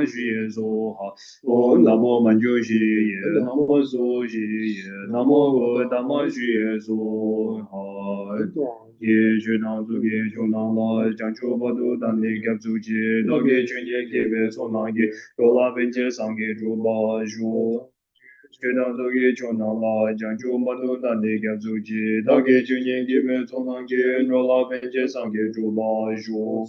Xue Zo Ha, Om Namo Manju Xi Ye, Namo Zo Xi Ye, Namo Dama Xue Zo Ha, Ye Ju Nang Zu Ge Ju Nang La, Jiang Chu Ba Du Dan Ni Gap Zu Ji, Do Ge Chun Ye Ge Be So Nang Ge, Do La Ben Je Sang Ge Zhu Ba Zhu. Ju Nang Zu Ge Ju Nang La, Jiang Chu Ba Du Dan Ni Gap Zu Ji, Do Ge Chun Ye Ge Be So Nang Ge, Do La Ben Je Sang Ge Zhu Ba Zhu.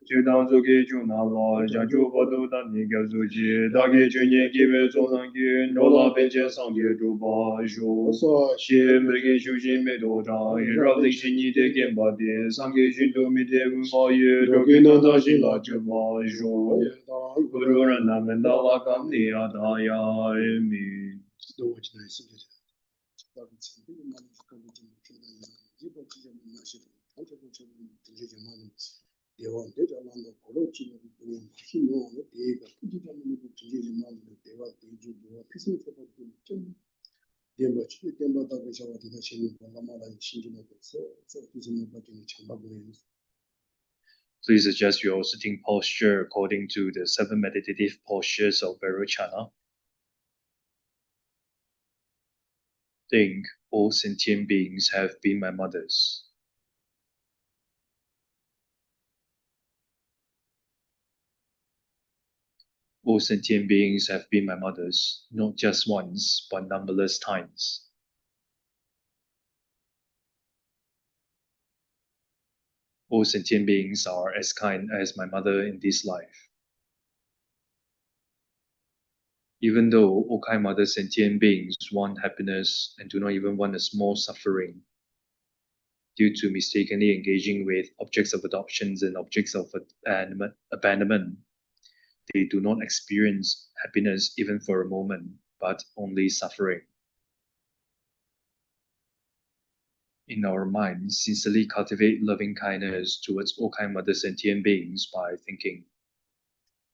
Ju Dang Zu Ge Ju Nang La, Jiang Chu Ba Du Dan Ni Gap Zu Ji, Do Ge Chun Ye Ge Be So Nang Ge, Do La Ben Je Sang Ge Zhu Ba Zhu. Xie Me Ge Shu Xin Me Do Zhang, Yi Rao Ling Xin Yi De Gen Ba De, Sang Ge Xun Du Mi De Wu Ma Ye, Zhou Ge Nang Da Xin La Zhu Ba Zhu. Gu Ru Ren Na Men Da La Kam Ni Ya Da Ya Mi. Please adjust your sitting posture according to the 7 meditative postures of Vairochana. Think, all sentient beings have been my mothers. All sentient beings have been my mothers, not just once, but numberless times. All sentient beings are as kind as my mother in this life. Even though all kind mother sentient beings want happiness and do not even want a small suffering, due to mistakenly engaging with objects of adoptions and objects of abandonment, they do not experience happiness even for a moment, but only suffering. In our minds, sincerely cultivate loving kindness towards all kind mother sentient beings by thinking,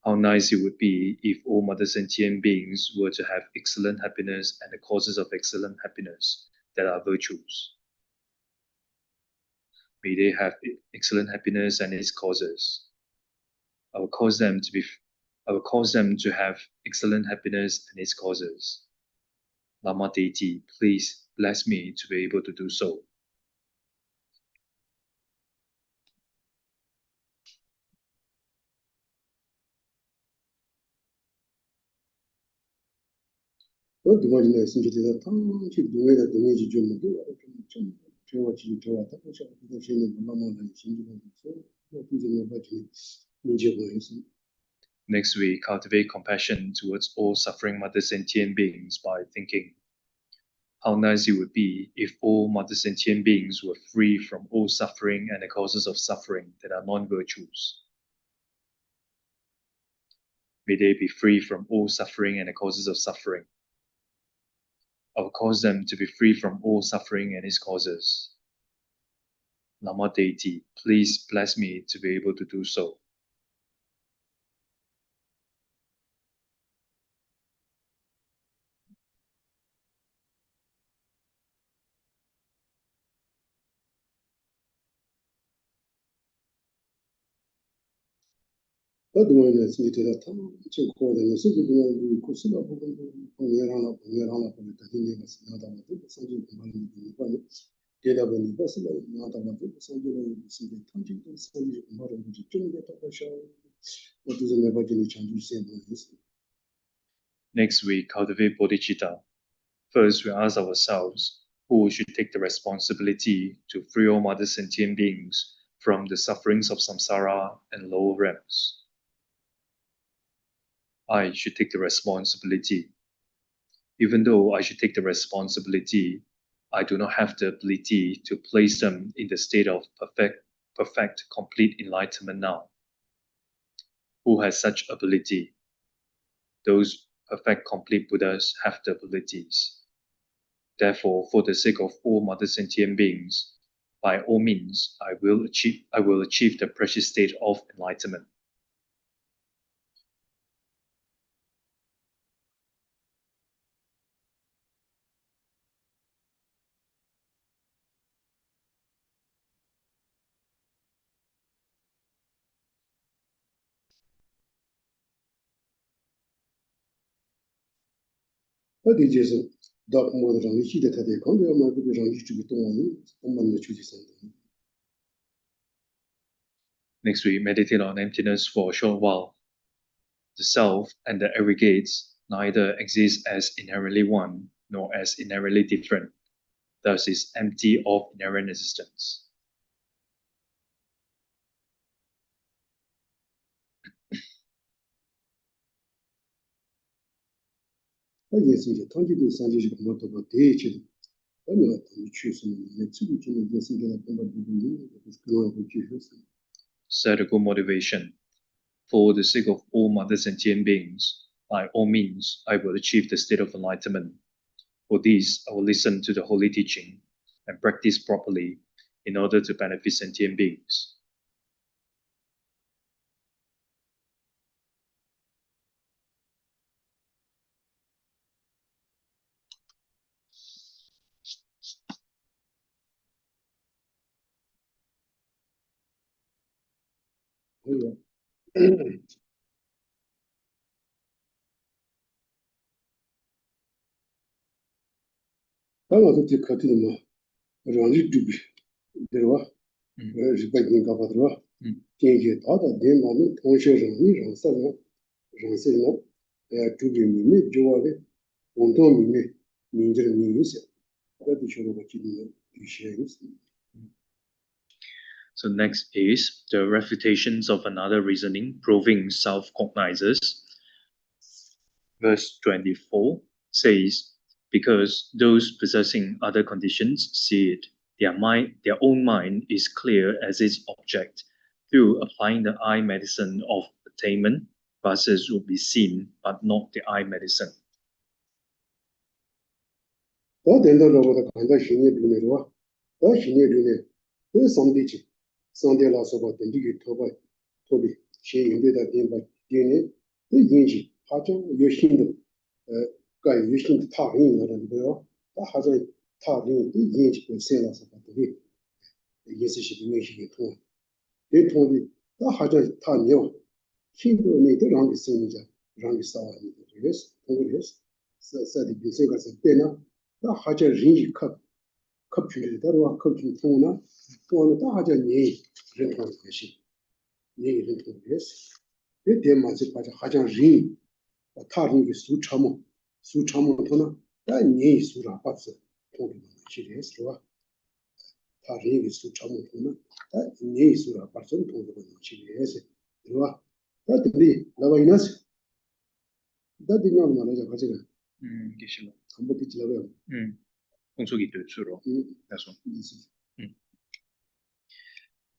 how nice it would be if all mother sentient beings were to have excellent happiness and the causes of excellent happiness that are virtues. May they have excellent happiness and its causes. I will cause them to have excellent happiness and its causes. Lama deity, please bless me to be able to do so. Next, we cultivate compassion towards all suffering mother sentient beings by thinking, how nice it would be if all mother sentient beings were free from all suffering and the causes of suffering that are non-virtues. May they be free from all suffering and the causes of suffering. I will cause them to be free from all suffering and its causes. Lama deity, please bless me to be able to do so. Next, we cultivate bodhicitta. First, we ask ourselves, who should take the responsibility to free all mother sentient beings from the sufferings of samsara and lower realms? I should take the responsibility. Even though I should take the responsibility, I do not have the ability to place them in the state of perfect, complete enlightenment now. Who has such ability? Those perfect, complete Buddhas have the abilities. Therefore, for the sake of all mother sentient beings, by all means, I will achieve the precious state of enlightenment. Next, we meditate on emptiness for a short while. The self and the aggregates neither exist as inherently one nor as inherently different, thus is empty of inherent existence. Set a good motivation. For the sake of all mother sentient beings, by all means, I will achieve the state of enlightenment. For this, I will listen to the holy teaching and practice properly in order to benefit sentient beings. So next is the refutations of another reasoning proving self-cognizes. Verse 24 says, because those possessing other conditions see it, their own mind is clear as its object. Through applying the eye medicine of attainment, vases will be seen, but not the eye medicine.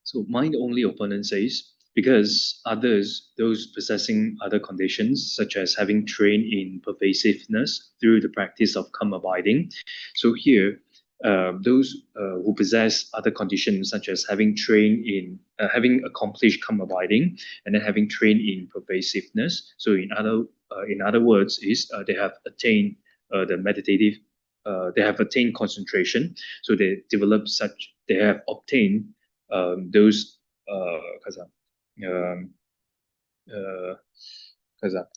So mind-only opponent says, because others, those possessing other conditions, such as having trained in pervasiveness through the practice of calm abiding. So here, those who possess other conditions, such as having trained in, having accomplished calm abiding, and then having trained in pervasiveness. So in other words, is they have attained the meditative. They have attained concentration. So they have obtained those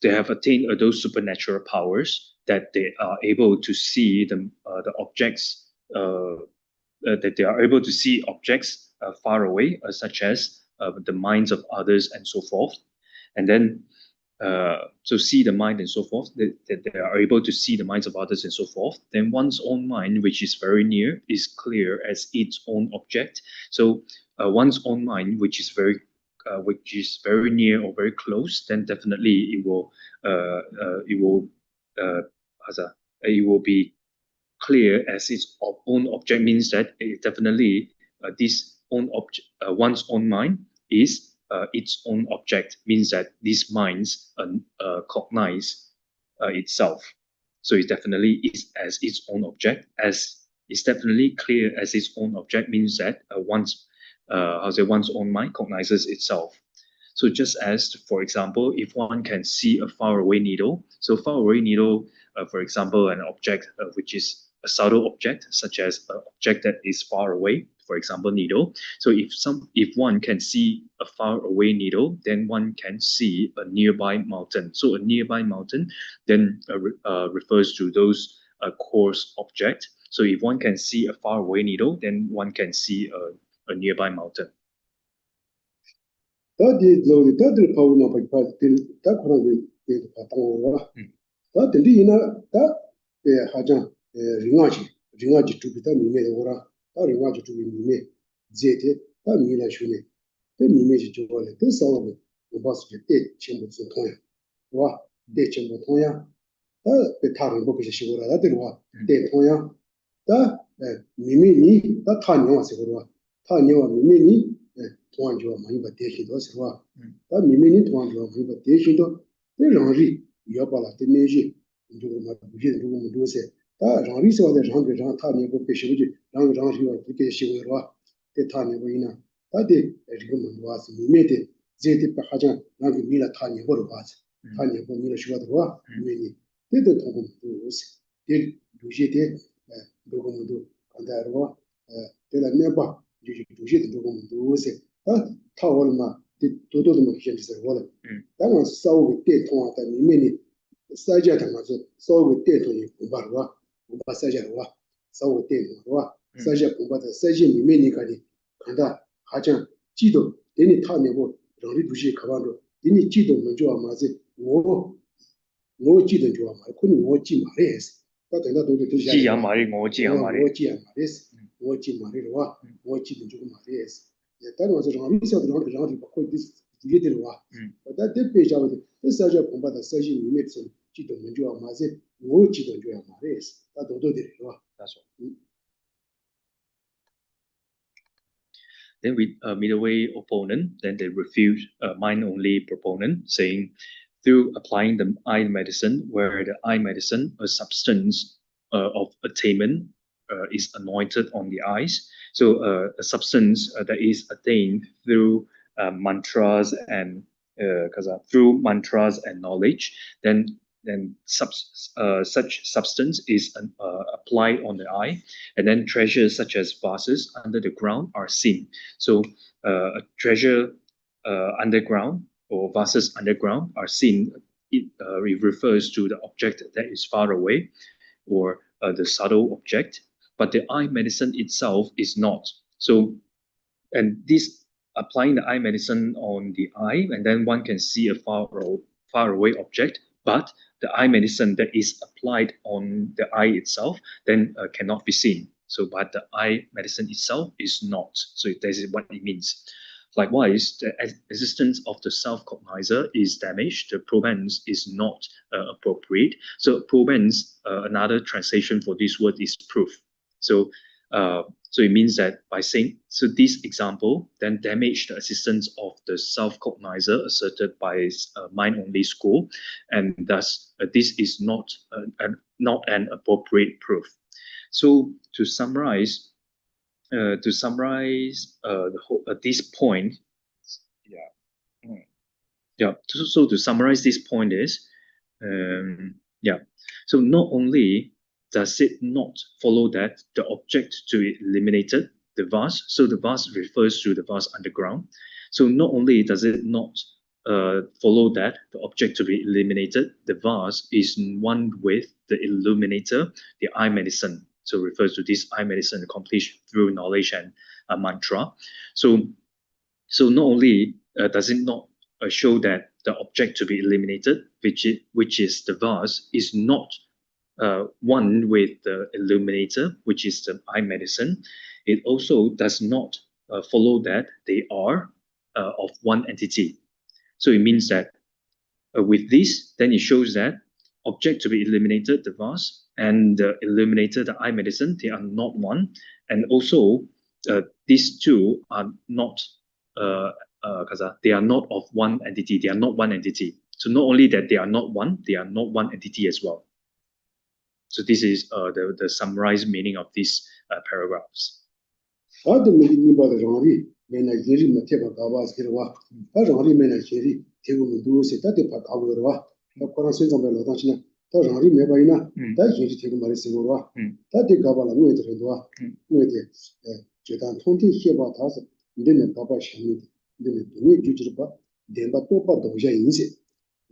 they have attained those supernatural powers that they are able to see the objects that they are able to see objects far away, such as the minds of others and so forth, and then so see the mind and so forth, that they are able to see the minds of others and so forth, then one's own mind, which is very near, is clear as its own object. So one's own mind, which is very near or very close, then definitely it will be clear as its own object. Means that it definitely this own object, one's own mind is its own object, means that these minds cognize itself. So it definitely is as its own object, as it's definitely clear as its own object, means that one's own mind cognizes itself. So just as, for example, if one can see a faraway needle, so faraway needle, for example, an object which is a subtle object, such as an object that is far away, for example, needle. So if one can see a far away needle, then one can see a nearby mountain. So a nearby mountain then refers to those coarse object. So if one can see a far away needle, then one can see a nearby mountain. Then with a middle way opponent, then they refute a mind-only proponent, saying, through applying the eye medicine, where the eye medicine, a substance of attainment, is anointed on the eyes. So a substance that is attained through mantras and through mantras and knowledge, then such substance is applied on the eye, and then treasures such as vases under the ground are seen. So a treasure underground or vases underground are seen. It refers to the object that is far away, or the subtle object, but the eye medicine itself is not. So, and this applying the eye medicine on the eye, and then one can see a far away object, but the eye medicine that is applied on the eye itself then cannot be seen. So, but the eye medicine itself is not. So that is what it means. Likewise, the existence of the self-cognizer is damaged. The provenance is not appropriate. So provenance, another translation for this word is proof. So it means that by saying, so this example then damaged the existence of the self-cognizer asserted by mind-only school, and thus this is not an appropriate proof. So to summarize this point, So to summarize this point is, So not only does it not follow that the object to be eliminated, the vase. So the vase refers to the vase underground. So not only does it not follow that the object to be eliminated, the vase is one with the illuminator, the eye medicine. So refers to this eye medicine accomplished through knowledge and mantra. So not only does it not show that the object to be eliminated, which is the vase, is not one with the illuminator, which is the eye medicine, it also does not follow that they are of one entity. So it means that with this, then it shows that object to be eliminated, the vase, and the illuminator, the eye medicine, they are not one. And also, these two are not, they are not of one entity. They are not one entity. So not only that they are not one entity as well. So this is the summarized meaning of these paragraphs. 더 라리 메바이나 다 예지 되고 말했어 봐. 다 되가발라 뭐에 들어도 뭐에 제단 통티 해봐 다서 이제는 봐봐 샤니 이제는 돈이 주지를 봐 된다 또봐 도자 인지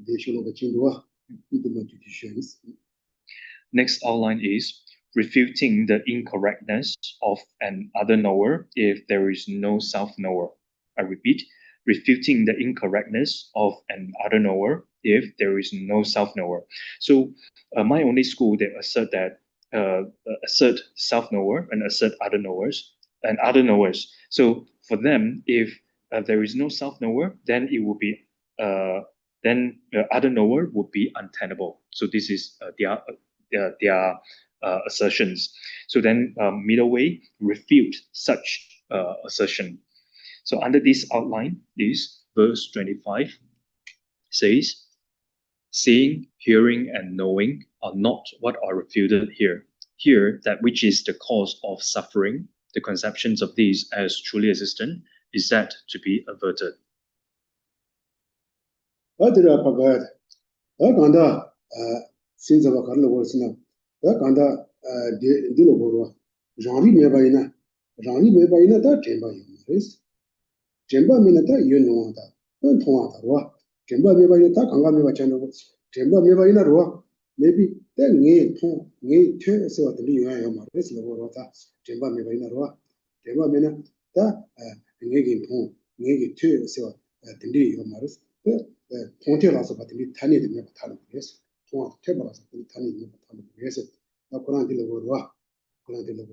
대쇼로가 진도와 이들만 주시셔스. Next outline is refuting the incorrectness of an other knower if there is no self-knower. I repeat, refuting the incorrectness of an other knower if there is no self-knower. So my only school, they assert that assert self-knower and assert other knowers and other knowers. So for them, if there is no self-knower, then it will be then other knower would be untenable. So this is their assertions. So then middle way refute such assertion. So under this outline, this verse 25 says, seeing, hearing, and knowing are not what are refuted here. Here, that which is the cause of suffering, the conceptions of these as truly existent, is that to be averted. 신자가 가르는 것은 다 간다 딜로 보러 장리 메바이나 다 템바이 그래서 템바미나 다 이용하다 또 통하다 와 템바 메바이나 다 강가 메바 찾는 템바 메바이나 로 maybe 땡이 통이 퇴에서 들이 요야요 말해서 보러다 템바 메바이나 로 템바 메나 다 땡이 통 땡이 퇴에서 들이 요 말해서 통태라서 받으니 단위 되면 타는 거예요. 통화 태버라서 단위 되면 타는 거예요. 나 그런 데로 와. 그런 데로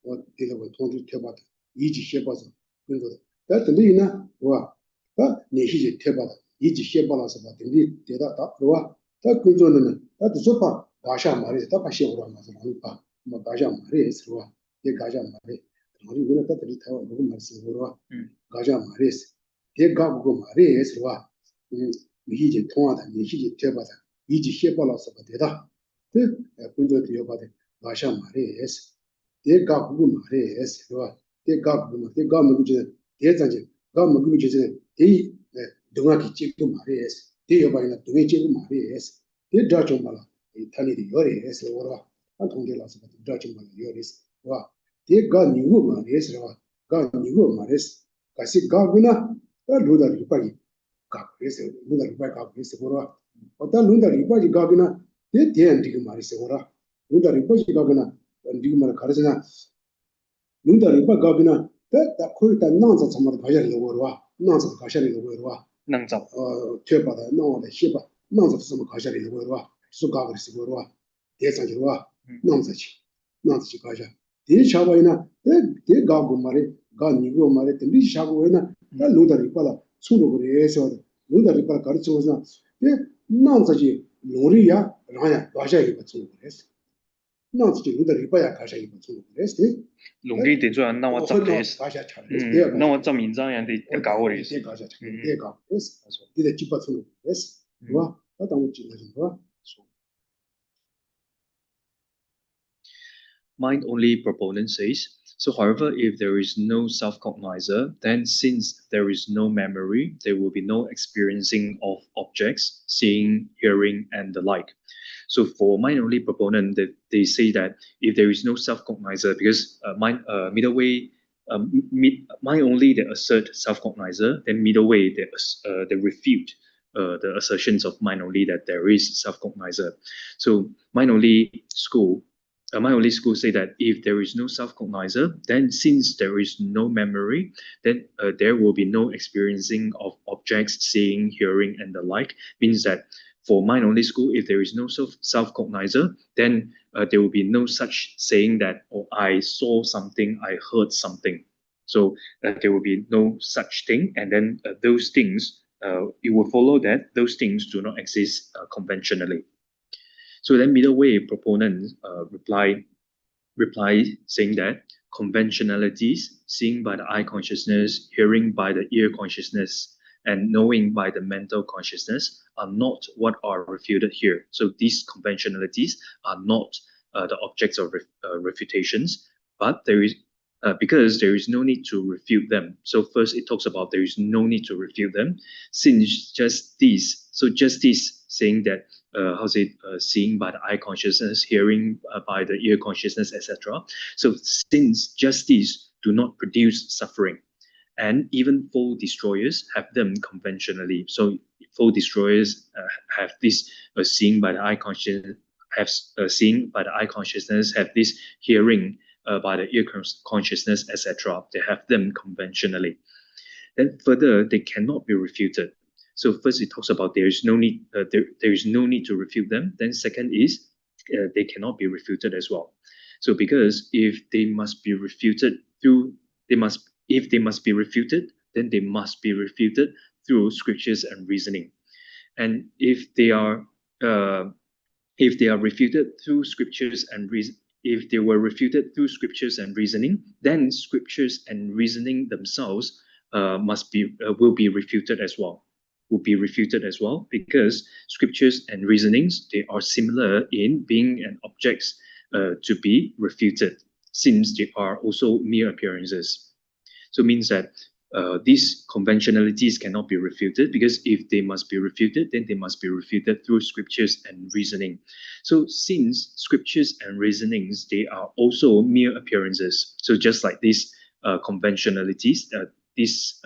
와. 데로 통지 태버다. 이지 쉐버서. 그래서 다들이나 와. 다 내시지 태버다. 이지 쉐버라서 받으니 대다 다 와. 다 그전에는 다도 소파 가샤 말이 다 같이 오라 맞아. 봐. 뭐 가샤 말이 있어 와. 이 가샤 말이 우리 우리가 다들이 다 보고 말씀 와. 가샤 말이 있어. 이 가고 말이 있어 와. 이제 통하다 이제 대바다 이제 셰발라서 되다 그 군도 되어봐대 가샤 말이에스 대가 그거 말이에스 그와 대가 그거 대가 뭐지 대자지 가 뭐지 대 동아기 찍고 말이에스 대여바이나 동에 찍고 말이에스 대자 좀 말아 이 탄이디 요리에스 오라 한 통계라서 대자 좀 말아 요리에스 와 대가 니고 말이에스 가 니고 말이에스 같이 가구나 루다 리파기 그래서 누가 리바가 그래서 보라 어떤 누가 리바지 가거나 대대한 지금 말이세 보라 누가 리바지 가거나 지금 말 가르잖아 누가 리바 가거나 다 거의 다 나서 정말 가야를 보라 나서 가셔를 보라 나서 퇴바다 나와다 시바 나서 좀 가셔를 보라 수가 그래서 보라 대상이 와 나서지 가자 대 샤바이나 대 가고 말에 가 니고 말에 대 샤고에나 다 누가 리바라 수로 그래서 누가 para 가르쳐서 예 나한테 놀이야 라야 가셔야 받는 거랬어 나한테 누가 리바야 가셔야 받는 거랬어 농리 대조 안 나와 잡겠어 가셔야 잘 나와 좀 인자한테 가오리 가셔야 내가 그래서 이제 집 받는 거랬어 와 나도 지나는 거 Mind only proponent says, so however, if there is no self-cognizer, then since there is no memory, there will be no experiencing of objects, seeing, hearing, and the like. So for mind only proponent, they say that if there is no self-cognizer, because middle way, mind only they assert self-cognizer, then middle way they refute the assertions of mind only that there is self-cognizer. So mind only school say that if there is no self-cognizer, then since there is no memory, then there will be no experiencing of objects, seeing, hearing, and the like. Means that for mind only school, if there is no self-cognizer, then there will be no such saying that, oh, I saw something, I heard something. So there will be no such thing, and then those things, it will follow that those things do not exist conventionally. So then middle way proponent reply saying that conventionalities, seeing by the eye consciousness, hearing by the ear consciousness, and knowing by the mental consciousness are not what are refuted here. So these conventionalities are not the objects of refutations, but there is because there is no need to refute them. So first it talks about there is no need to refute them, since just this. So just this saying that seeing by the eye consciousness, hearing by the ear consciousness, etc. So since just these do not produce suffering, and even foe destroyers have them conventionally. So foe destroyers have this seeing by the eye consciousness, have seeing by the eye consciousness, have this hearing by the ear consciousness, etc. They have them conventionally. Then further, they cannot be refuted. So first, it talks about there is no need. There is no need to refute them. Then second is they cannot be refuted as well. So because if they must be refuted through, if they must be refuted, then they must be refuted through scriptures and reasoning. And if they are refuted through scriptures and if they were refuted through scriptures and reasoning, then scriptures and reasoning themselves will be refuted as well. Will be refuted as well, because scriptures and reasonings, they are similar in being an objects to be refuted, since they are also mere appearances. So it means that these conventionalities cannot be refuted, because if they must be refuted, then they must be refuted through scriptures and reasoning. So since scriptures and reasonings, they are also mere appearances. So just like these conventionalities, these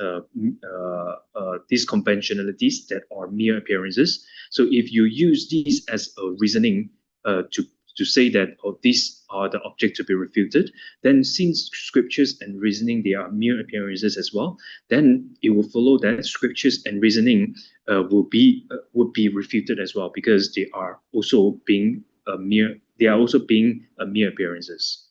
conventionalities that are mere appearances. So if you use these as a reasoning to say that these are the object to be refuted, then since scriptures and reasoning, they are mere appearances as well, then it will follow that scriptures and reasoning would be refuted as well, because they are also being mere appearances.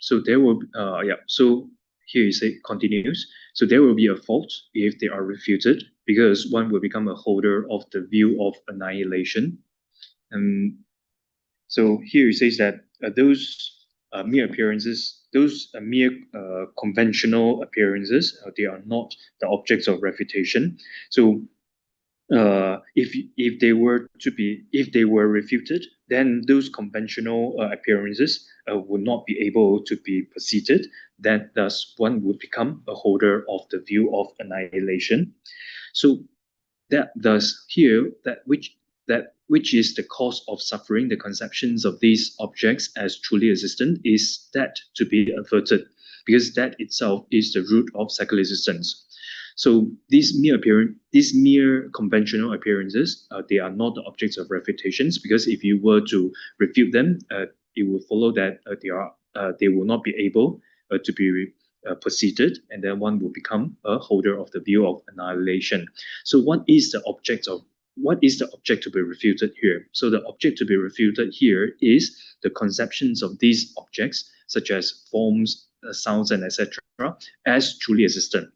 So there will so here it continues. So there will be a fault if they are refuted, because one will become a holder of the view of annihilation. And so here it says that those mere appearances, those mere conventional appearances, they are not the objects of refutation. So if they were refuted, then those conventional appearances would not be able to be proceeded. Then thus one would become a holder of the view of annihilation. So that thus here that which is the cause of suffering, the conceptions of these objects as truly existent, is that to be averted. because that itself is the root of secular existence. So these mere conventional appearances, they are not the objects of refutations, because if you were to refute them, it would follow that they will not be able to be proceeded, and then one will become a holder of the view of annihilation. So what is the object to be refuted here? So the object to be refuted here is the conceptions of these objects, such as forms, sounds, and etc., as truly existent.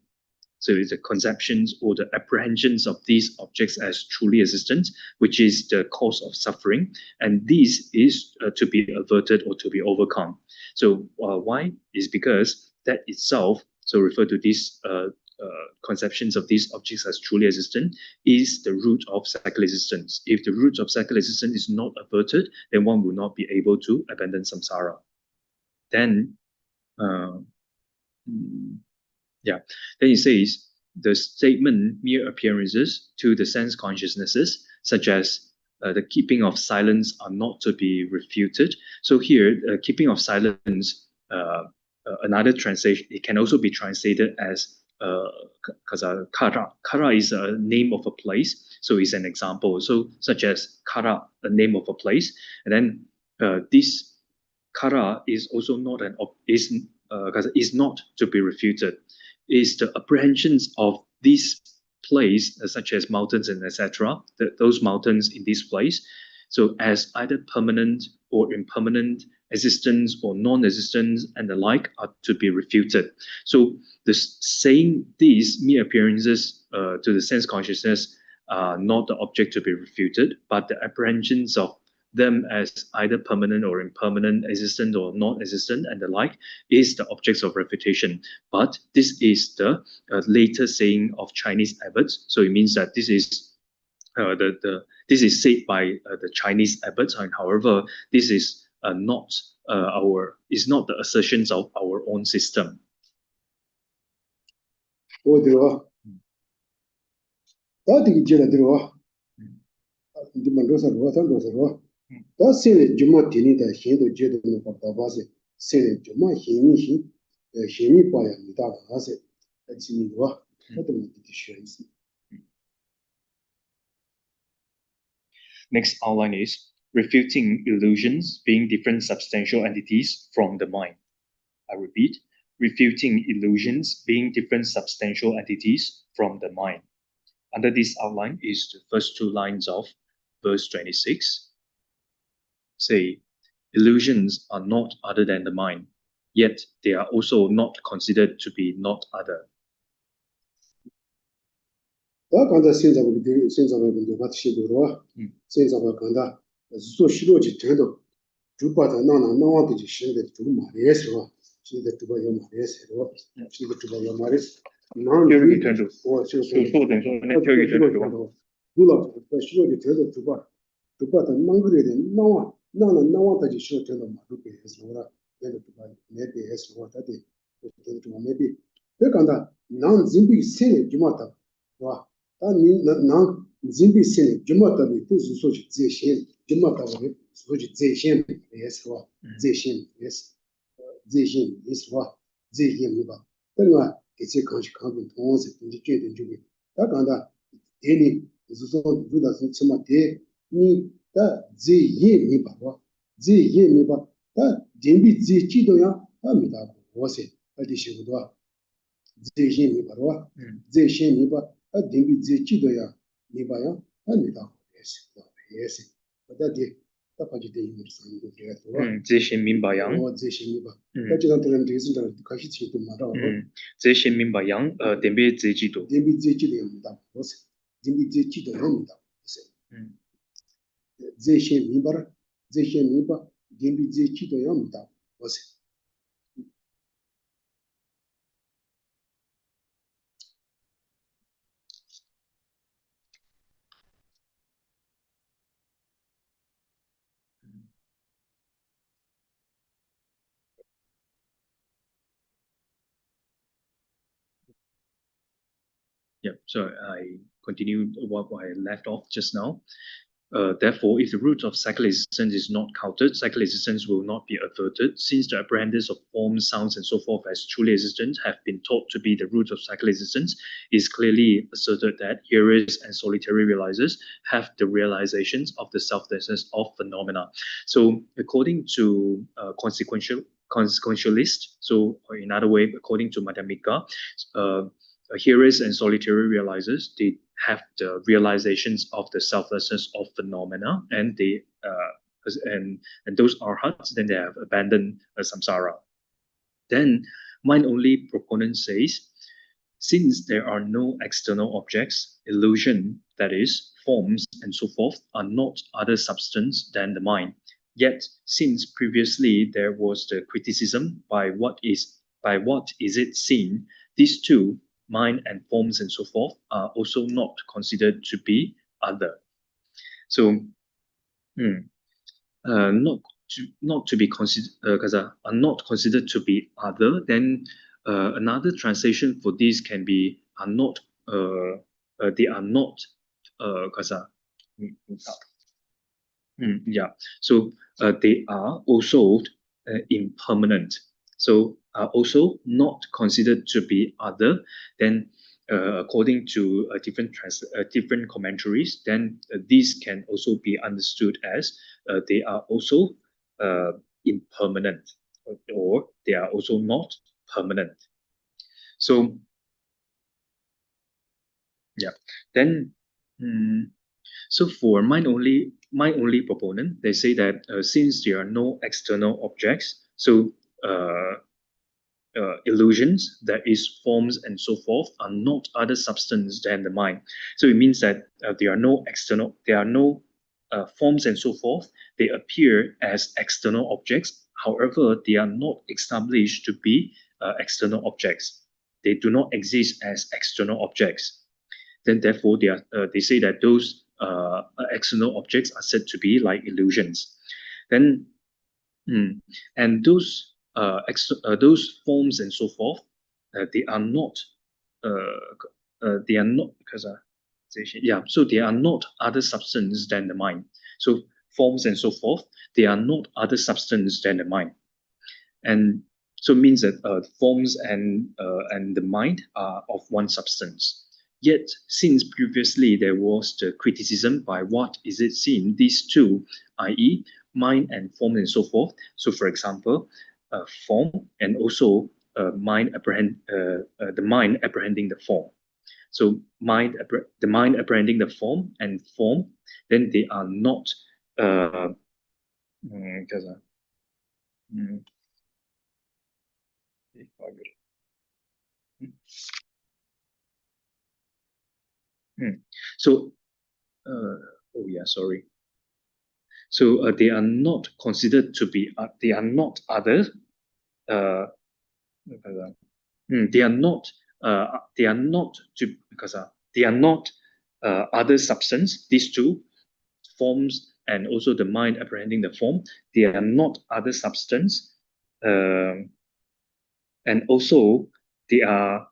So it's the conceptions or the apprehensions of these objects as truly existent, which is the cause of suffering. And this is to be averted or to be overcome. So why? Is because that itself, so refer to these conceptions of these objects as truly existent, is the root of secular existence. If the root of secular existence is not averted, then one will not be able to abandon samsara. Then then it says the statement mere appearances to the sense consciousnesses, such as the keeping of silence, are not to be refuted. So here, keeping of silence, another translation, it can also be translated as kara. Kara is a name of a place, so it's an example. So such as kara, the name of a place, and then this kara is also not is not to be refuted. Is the apprehensions of this place, such as mountains and etc., those mountains in this place, so as either permanent or impermanent, existence or non-existence, and the like, are to be refuted. So saying these mere appearances to the sense consciousness are not the object to be refuted, but the apprehensions of them as either permanent or impermanent, existent or non-existent, and the like, is the objects of refutation. But this is the later saying of Chinese abbots. So it means that this is this is said by the Chinese abbots, and however, this is not the assertions of our own system. 다 세네 주마 디니다 신도 제도는 법다 봐세 세네 주마 힘이 힘이 봐야 합니다. 하세 지미와 어떤 디시션스. Next outline is refuting illusions being different substantial entities from the mind. I repeat, refuting illusions being different substantial entities from the mind. Under this outline is the first two lines of verse 26. Say, illusions are not other than the mind, yet they are also not considered to be not other. 간다 신자고 신자고 같이 시도로 신자고 간다 수 시도지 전도 주바다 나와도 신데 좀 말해서 신데 주바 요 말해서 신데 주바 요 말해서 난 여기 전도 소소된 여기 전도 불러 시도지 전도 주바다 망그레데 나와도 시도 전도 말고 해서 내가 주바 내게 해서 왔다데 좀 내비 그간다 난 진비 세네 주마다 와 난 진비 세네 주마다비 뜻 소지 제신 주마다비 소지 제신 예스와 제신 예스 제신 예스와 제신이바 그러나 이제 kanshi kanbi 통해서 이제 죄된 중에 다 간다 애니 무슨 누가 진짜 대 니다 제예 미바와 제예 미바 다 진비 제치도야 합니다 뭐세 어디시고도 제신 미바와 제신 미바 진비 제치도야 미바야 합니다 예스 어디 답하지 되는 상황도 그래도 제신 민바양 제신 미바 어쨌든 대신들 같이 지도 말아 제신 민바양 덴베 제지도 합니다 뭐세 진비 제치도 합니다 뭐세 제신 미바 진비 제치도 합니다 뭐세 Yeah, so I continued what I left off just now. Therefore, if the root of cycle existence is not counted, cycle existence will not be averted, since the apprehenders of forms, sounds, and so forth as truly existent have been taught to be the root of cycle existence. It is clearly asserted that hearers and solitary realizers have the realizations of the selflessness of phenomena. So, according to consequentialist, so in other way, according to Madhyamika, hearers and solitary realizers, they have the realizations of the selflessness of phenomena, and they and those arhats, then they have abandoned samsara. Then mind-only proponent says, since there are no external objects, illusion, that is, forms and so forth, are not other substance than the mind. Yet, since previously there was the criticism by what is it seen, these two, mind and forms and so forth, are also not considered to be other. So, not to be considered, are not considered to be other. Then another translation for this can be are not. They are not. Yeah. So they are also impermanent. So are also not considered to be other. Then, according to different commentaries, then these can also be understood as they are also impermanent, or they are also not permanent. So, yeah. Then, so for mind-only proponent, they say that since there are no external objects, so illusions, that is, forms and so forth, are not other substance than the mind. So it means that there are no forms and so forth. They appear as external objects. However, they are not established to be external objects. They do not exist as external objects. Then, therefore, they say that those external objects are said to be like illusions. Then, and those forms and so forth, they are not so they are not other substance than the mind. So forms and so forth, they are not other substance than the mind. And so it means that forms and the mind are of one substance. Yet, since previously there was the criticism by what is it seen, these two, i.e., mind and form and so forth. So, for example, form and also the mind apprehending the form. So, the mind apprehending the form and form, then they are not. So, sorry. So they are not considered to be. They are not other. They are not. They are not to because they are not other substance. These two forms and also the mind apprehending the form. They are not other substance. And also they are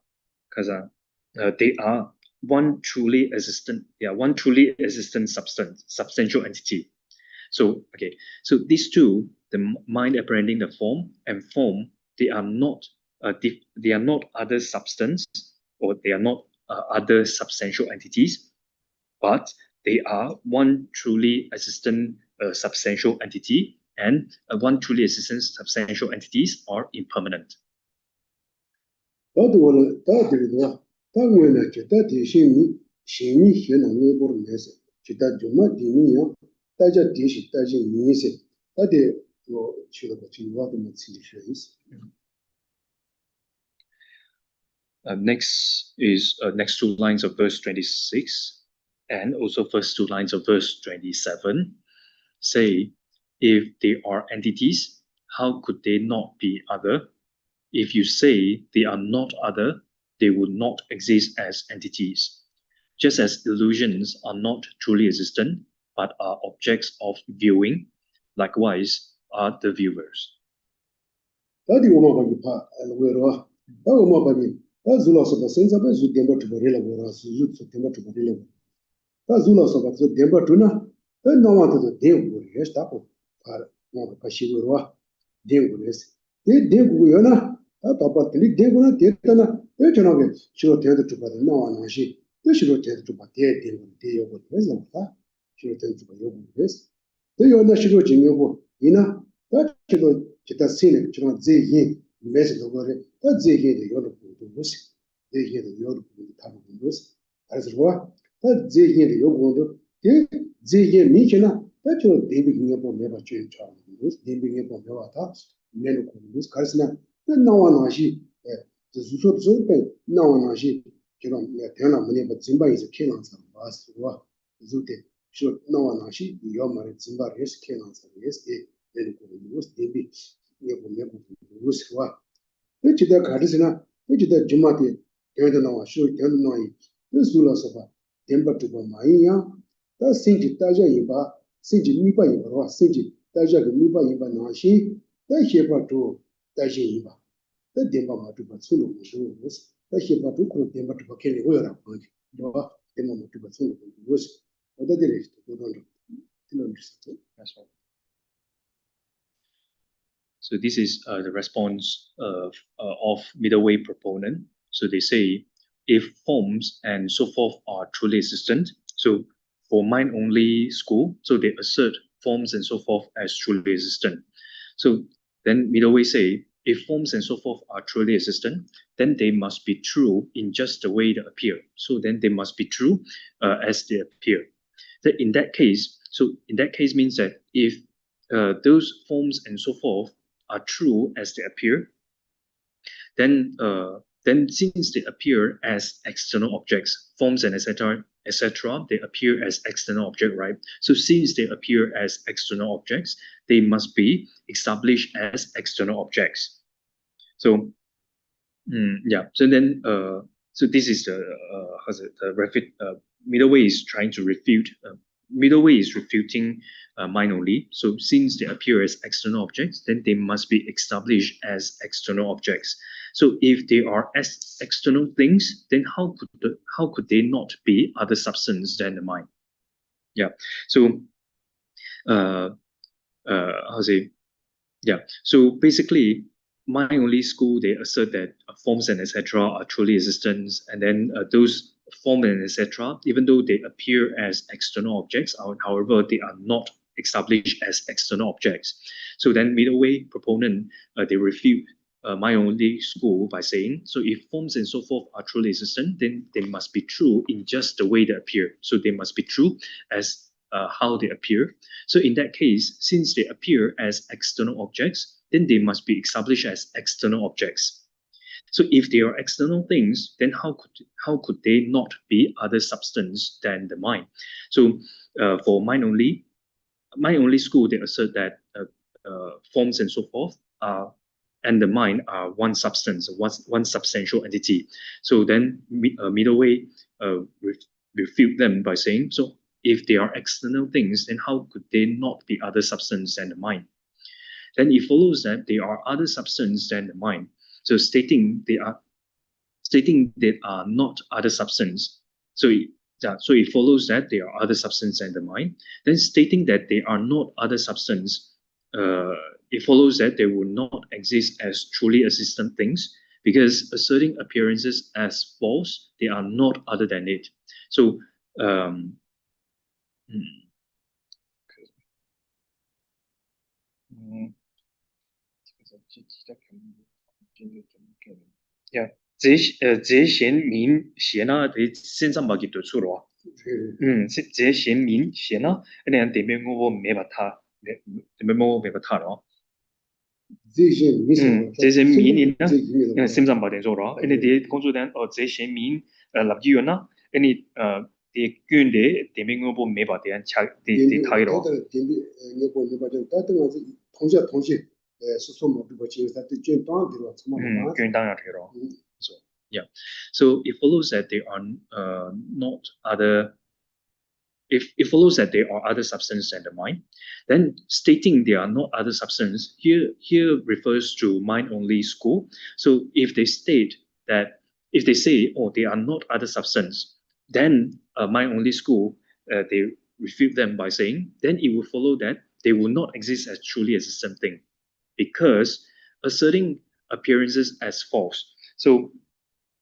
they are one truly existent. They are one truly existent substantial entity. So so these two, the mind apprehending the form and form, they are not other substance, or they are not other substantial entities, but they are one truly existent substantial entity, and one truly existent substantial entities are impermanent. Next is next two lines of verse 26 and also first two lines of verse 27 say, if they are entities, how could they not be other? If you say they are not other, they would not exist as entities. Just as illusions are not truly existent, but are objects of viewing, likewise are the viewers. no one to the Dev stop or Pashiva, Dev Dev Guyana, about the Devona, Detana, Economic, she will tell the truth, no one she should tell to but dead day of wisdom. She will tell to the yoga this. The Yona should go to Ina, that she will get a scene, she will say, ye, message over it, that they hear the Yoda to Lucy. They hear the Yoda to the top of the Lucy. As it were, that they hear the Yoga, they hear me, that you will be being able never change our news, they being able never touch, men who use Karsina, then no one ashi, the Zuso Zopen, no one ashi, you know, Tana money, but Zimba is a king on some bus, Zute, should no one ashi, your married Zimba is king on some yes, they use, they be never use what. Which is the Karsina, which is the Jumati, Tana, should Tana, this Zula Sofa, Temper to Maya, that Sinti Taja Iba. Sinji Nipa Iba, Sinji, Taja Nipa Iba Nashi, that Shepa to Taji Iba, the Demba to Batsulu, was the Shepa to Kuru Demba to Bakeli, where I'm going, Dova, Demba to Batsulu, was what the rest, That's right. So this is the response of middle way proponent. So they say, if forms and so forth are truly existent, so for mind-only school, so they assert forms and so forth as truly existent. So then middle way say, if forms and so forth are truly existent, then they must be true in just the way they appear. So then they must be true as they appear. That in that case means that if those forms and so forth are true as they appear, then since they appear as external objects, forms and etc., they appear as external object, right? So since they appear as external objects, they must be established as external objects. So yeah. So then so this is the middle way is trying to refute. Middle way is refuting mind only. So since they appear as external objects, then they must be established as external objects. So if they are as external things, then how could they not be other substance than the mind? Yeah. So yeah. So basically, mind only school, they assert that forms and etc. are truly existent, and then those form and etc., even though they appear as external objects, however, they are not established as external objects. So then middle way proponent, they refute mind only school by saying, so if forms and so forth are truly existent, then they must be true in just the way they appear. So they must be true as how they appear. So in that case, since they appear as external objects, then they must be established as external objects. So if they are external things, then how could they not be other substance than the mind? So for mind only school, they assert that forms and so forth and the mind are one substance, one substantial entity. So then middle way refute them by saying, so if they are external things, then how could they not be other substance than the mind? Then it follows that they are other substance than the mind. So stating they are not other substance. So it follows that they are other substance than the mind. Then stating that they are not other substance, it follows that they will not exist as truly existent things, because asserting appearances as false, they are not other than it. So yeah. 这贤明贤啊，在线上把给读出了。这贤明贤啊，那样对面我没把它，对面我没把它了。这些明呢，线上把点做了，那啲工作单这贤明立基源啦，那啲啲捐的对面我没把点查啲睇了。捐当然睇了。So yeah, so it follows that they are not other. If it follows that they are other substance than the mind, then stating they are not other substance here refers to mind only school. So if they say they are not other substance, then mind only school they refute them by saying, then it will follow that they will not exist as truly existent thing, because asserting appearances as false. So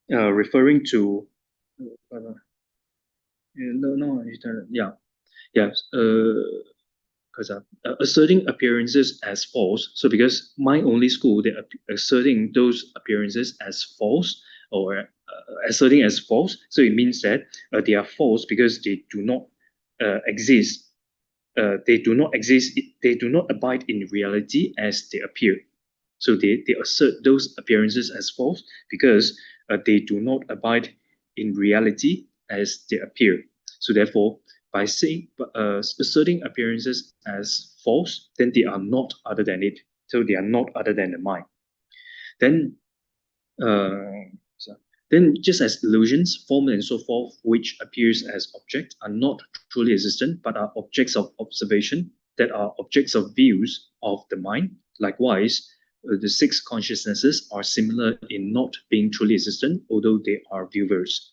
referring to asserting appearances as false. So because mind only school, they're asserting those appearances as false, or asserting as false. So it means that they are false because they do not exist. They do not exist. They do not abide in reality as they appear. So they assert those appearances as false because they do not abide in reality as they appear. So therefore, by saying asserting appearances as false, then they are not other than it. So they are not other than the mind. Then just as illusions, form and so forth, which appears as object, are not truly existent, but are objects of observation that are objects of views of the mind. Likewise, the six consciousnesses are similar in not being truly existent, although they are viewers.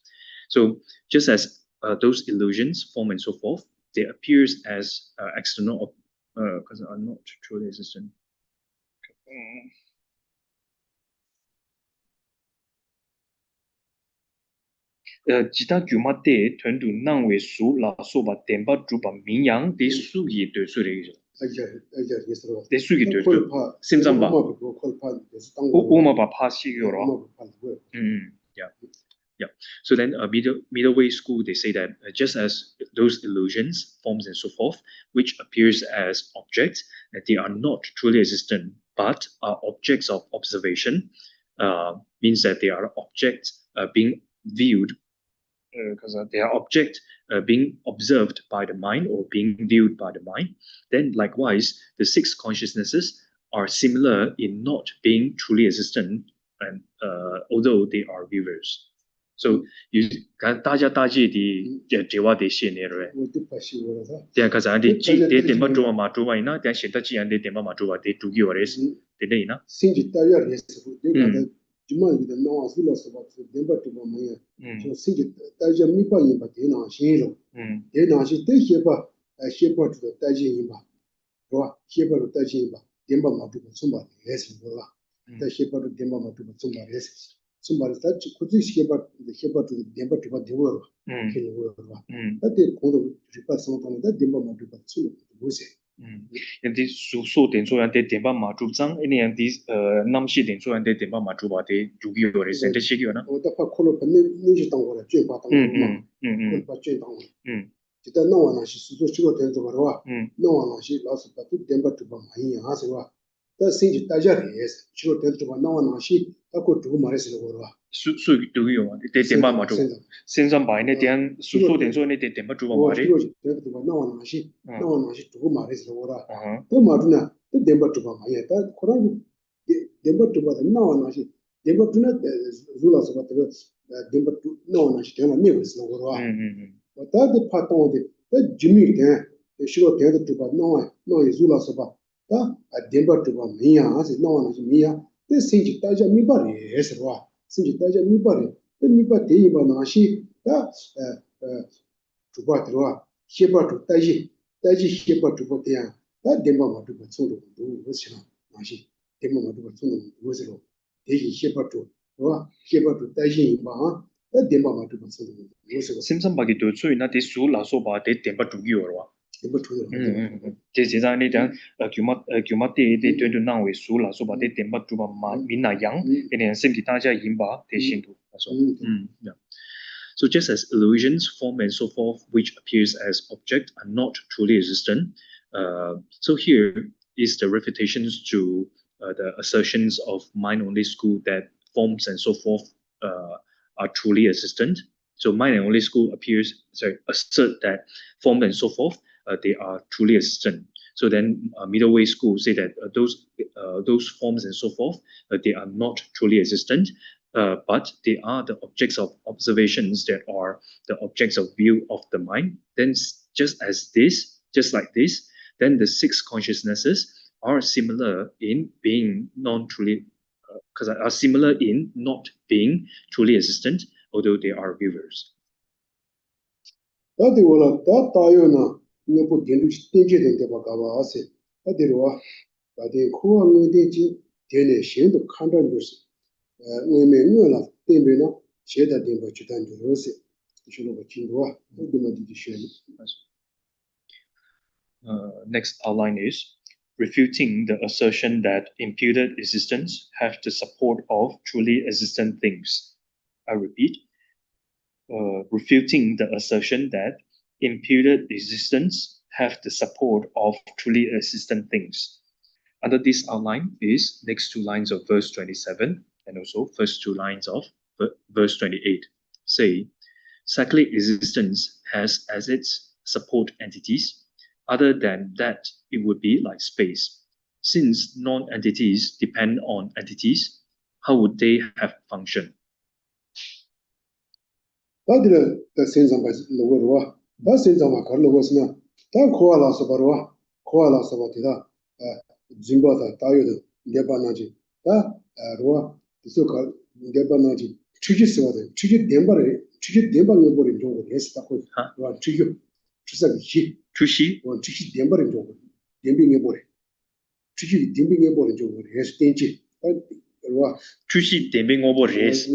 So just as those illusions, form and so forth, they appears as external because are not truly existent. Jita Jumate turned to Nang with Su La Soba Temba Drupa Minyang, they sugi to Suri. They sugi to Simzamba. Uma Pasi Euro. Yeah. So then middle way school, they say that just as those illusions, forms and so forth, which appears as objects, that they are not truly existent, but are objects of observation, means that they are objects being viewed, because they are objects being observed by the mind or being viewed by the mind. Then likewise, the six consciousnesses are similar in not being truly existent, and although they are viewers. So you can 大家的这话的写呢了。对啊，可是俺的点把做嘛做完那，但现在既然的点把嘛做完的主要的是对的呢。甚至大家也是，就嘛有的那是老是把点把做嘛呀，就甚至大家没把人把电脑先了，电脑是这些把先把做大家人吧，是吧？先把做大家人吧，点把嘛做个什么也是是吧？但先把做点把嘛做个什么也是。somebody that could this hear about the Hebrew to the Demba to what they were. That they called the person that Demba to what to was it. And this so then so and they Demba Matu Zang, any and these Namshi then so and they Demba Matu what they do you or is the Shiguna? Or the Pakolo Ninja Town or a Jim Batam. Did no one she so she got into Varua? No one she lost but Demba to Mahayana Haswa. That seems Taja is she got into no one she. Aku tu maris lo su tu yo de temba ma tu senza bai ne tian su den so ne de temba tu ma re na wana shi tu maris lo ra to ma tu na de temba tu ma ya ta koran temba tu ba na wana shi temba tu na zula so ba temba tu na wana shi na me wis lo ra ta de pa to de jimi de shi lo de tu ba no zula so ba ta temba tu ba mi ya as na wana shi mi ya the Sinji Taja Mibari, yes, Sinji Taja Mibari, the Mibati Banashi, to Batua, Shepa to Taji, Shepa to Botia, that Demama to Batsuno, Wusina, Nashi, Demama to Batsuno, Wusilo, Taji Shepa to Taji, that Demama to Batsuno, Wusilo. Simpson Bagito, so in that is so la so bad, they temper to you or what? 这现在你讲Kumate they turn to now with Sula so but they temper to Mina Yang and simply Taja Yimba they Shinto. So just as illusions, form and so forth, which appears as object, are not truly existent. So here is the refutations to the assertions of mind-only school that forms and so forth are truly existent. So mind-only school assert that form and so forth they are truly existent. So then middle way school say that those forms and so forth they are not truly existent, but they are the objects of observations that are the objects of view of the mind. Then just like this, then the six consciousnesses are similar in being non-truly, are similar in not being truly existent, although they are viewers. That 뭐 된지 된지도 되고 가봐서 어디로와 바데 코어는 된지 되네 신도 칸던 것이 의미는 때문에 제다 된 거 주단 들어서 이슈로 진도와 모두만 디디셔. Next outline is refuting the assertion that imputed existence have the support of truly existent things. I repeat, refuting the assertion that imputed existence have the support of truly existent things. Under this outline is next two lines of verse 27 and also first two lines of verse 28. Say, cyclic existence has as its support entities. Other than that, it would be like space. Since non-entities depend on entities, how would they have function? 다들 그 센상바 로고로와 다 센상바 갈로고스나 다 코알라서 바로와 코알라서 바티다 진바다 다요도 네바나지 다 로와 디소카 네바나지 추지스와데 추지 뎀바레 추지 뎀바게 버린 정도 했다고 와 추지 추사기 추시 추지 뎀바레 정도 뎀빙에 버리 추지 뎀빙에 버린 정도 했든지 와 추시 뎀빙 오버 레스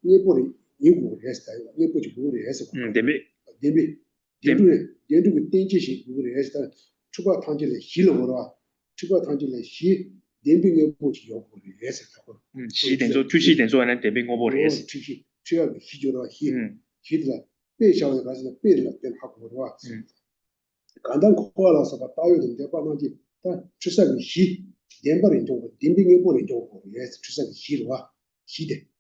네버리 이거 했다 이거 보지 뭐래 해서 데비 데비 땡지시 뭐래 했다 추가 탄질에 힐로 걸어 추가 탄질에 히 데빙에 보지 요거래 해서 시 된소 추시 된소는 뎀빙 오버 레스 추시 추가 히조라 히 히드라 배샤에 가서 배를 된 하고 걸어 간단 코알라서 따요는 대바나지 다 추사기 히 뎀버린 좀 뎀빙에 보내 좀 해서 추사기 히로 와 히데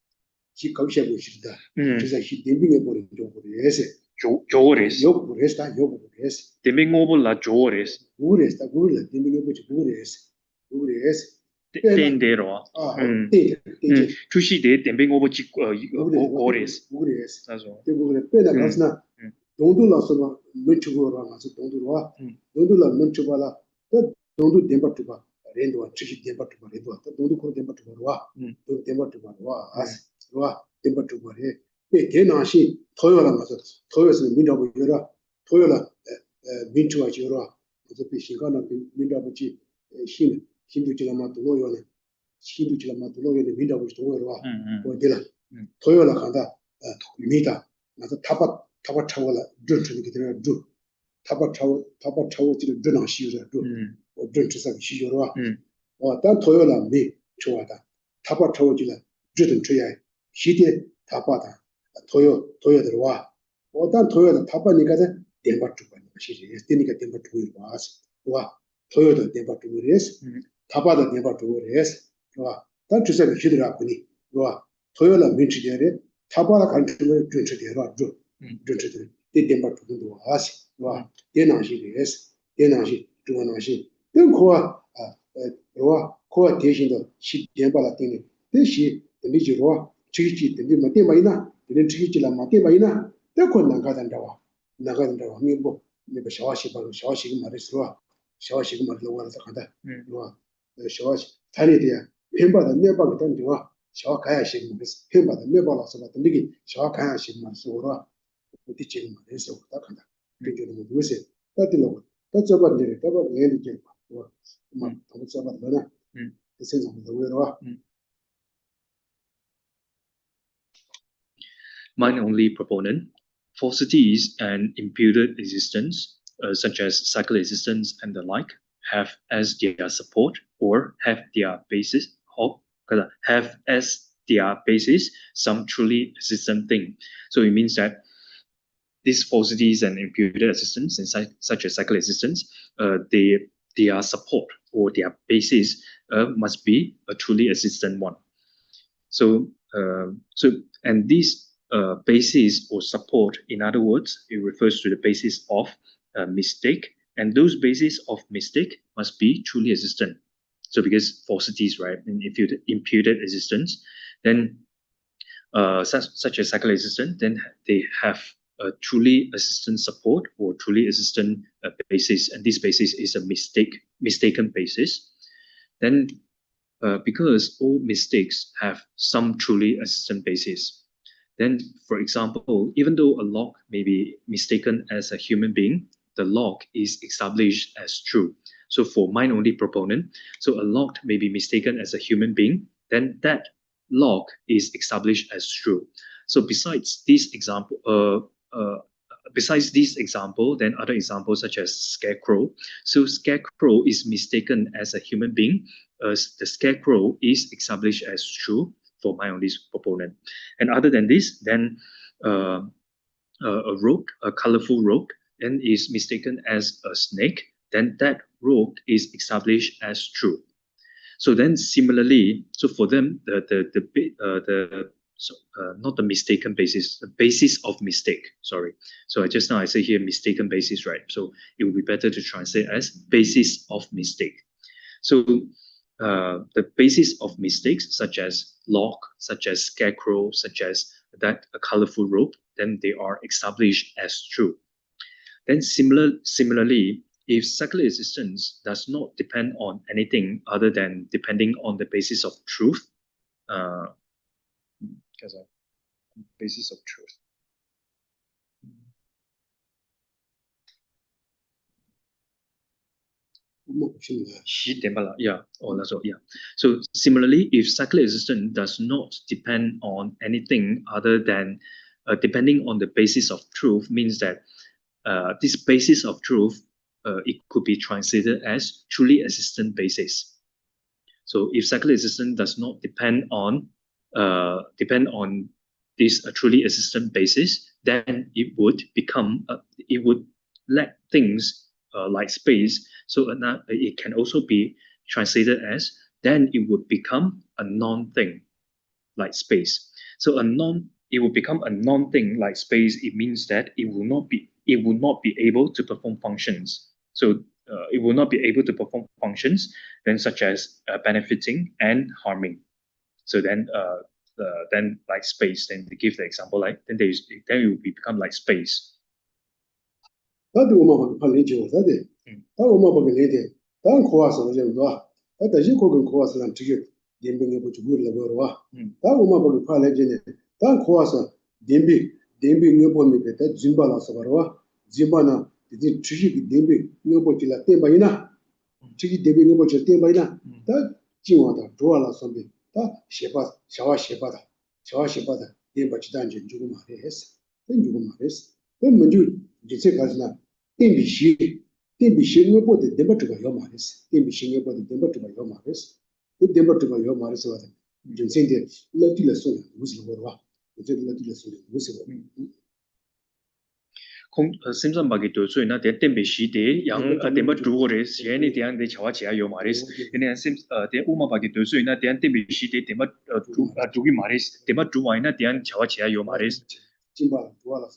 시 거기서 보시다. 그래서 히 뎀빙에 버린 정도에서 조어레스 요거레스다 요거레스 뎀빙 오버라 조어레스 우레스다 우레 뎀빙에 버지 우레스 땡데로 땡 추시데 뎀빙 오버 고레스 우레스 나죠 그거를 빼나 가스나 동도라서 멘추고라 가서 동도와 동도라 멘추발라 동도 뎀바투바 렌도와 추시 뎀바투바 렌도와 동도 코 뎀바투바와 또 뎀바투바와 아스 와 덴버트 말에 대나시 토요라 맞아 토요에서 민다고 여라 토요라 민주와 지어라 어차피 시간은 민다고지 힌두지가 맞도요네 힌두지가 맞도요네 민다고 도요라 어디라 토요라 간다 미다 맞아 타바 차고라 준트는 기대라 주 타바 차고 지를 드나시요라 주 준트사 시요라 단 토요라 미 좋아다 타바 차고지라 주든 줘야 시대 다바다 토요 들어와 어떤 토요도 다바니까서 덴바투 받는 것이지 에스테니까 덴바투 와 토요도 덴바투 그래서 다바도 덴바투 그래서 와단 주세가 히드라 보니 와 토요라 민치데레 다바라 간투를 준치데라 주 준치데 덴바투도 와시 와 데나시레스 데나시 주나시 등코와 와 코와 대신도 시 덴바라 땡이 대시 리지로와 치치 된디 맞게 마이나 되는 치치라 맞게 마이나 대권 나가단다와 뭐 내가 샤와시 말했어 샤와시 말로 와서 간다 와 샤와시 다니디야 펜바다 내바가 된디와 샤와 가야시 말했어 펜바다 내바라서 같은데 샤와 가야시 말서라 어디 지금 말했어 딱 간다 그게는 뭐 무엇이 따들로 따져봤는데 따봐 내리게 와 따져봤나 그 생각도 왜로 Mind only proponent, falsities and imputed existence, such as cycle existence and the like, have as their support or have their basis some truly existent thing. So it means that these falsities and imputed existence, and such as cycle existence, their support or their basis must be a truly existent one. And these basis or support, in other words, it refers to the basis of mistake, and those bases of mistake must be truly existent. So because falsities, right, and imputed existence, then such as cycle existence, then they have a truly existent support or truly existent basis, and this basis is a mistaken basis. Then because all mistakes have some truly existent basis, then, for example, even though a log may be mistaken as a human being, the lock is established as true. So for mind-only proponent, so a lock may be mistaken as a human being, then that lock is established as true. So besides this example, then other examples such as scarecrow. So scarecrow is mistaken as a human being, as the scarecrow is established as true for mind-only proponent. And other than this, then a rope, a colorful rope, then is mistaken as a snake, then that rope is established as true. So then similarly, so for them, not the mistaken basis, the basis of mistake, sorry. So just now I say here mistaken basis, right? So it would be better to translate as basis of mistake. So the basis of mistakes such as lock, such as scarecrow, such as that a colorful rope, then they are established as true. Then similarly, if secular existence does not depend on anything other than depending on the basis of truth, basis of truth. Yeah. So similarly, if secular existence does not depend on anything other than depending on the basis of truth, means that this basis of truth, it could be translated as truly existent basis. So if secular existence does not depend on this truly existent basis, then it would become it would lack things like space. So it can also be translated as then it would become a non-thing like space. So it will become a non-thing like space. It means that it will not be able to perform functions. So it will not be able to perform functions then such as benefiting and harming. So then like space, then they give the example like then it will become like space. Simsan bagi tu so ina dia tembe shi de yang temba dru re sie ni dia de chawa chia yo maris ina sim dia uma bagi tu so ina dia tembe shi de temba dru gi maris temba dru wa ina dia chawa chia yo maris jimba duala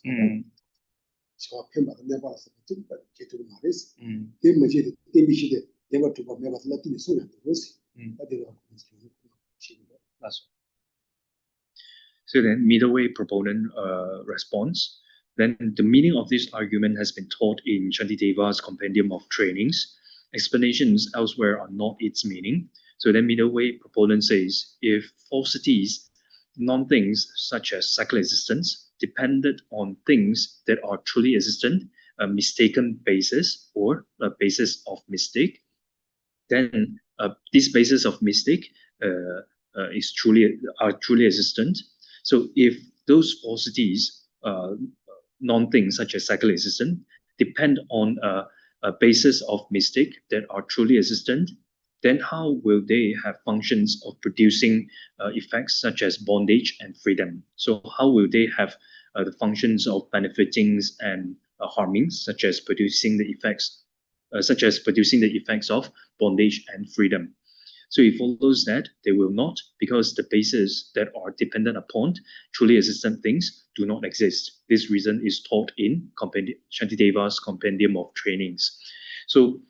chawa pemba ne ba sa jimba ke tu maris de meje de tembe shi de temba dru ba me ba la tu so ya tu si ade la So then middle way proponent response. Then the meaning of this argument has been taught in Shantideva's compendium of trainings. Explanations elsewhere are not its meaning. So then middle way proponent says, if falsities, non-things such as secular existence, depended on things that are truly existent, a mistaken basis or a basis of mistake, then this basis of mistake are truly existent. So if those falsities, non-things such as secular existence, depend on a basis of mistake that are truly existent, then how will they have functions of producing effects such as bondage and freedom? So how will they have the functions of benefiting and harming, such as producing the effects of bondage and freedom? So it follows that they will not, because the bases that are dependent upon truly existent things do not exist. This reason is taught in Shantideva's compendium of trainings. So,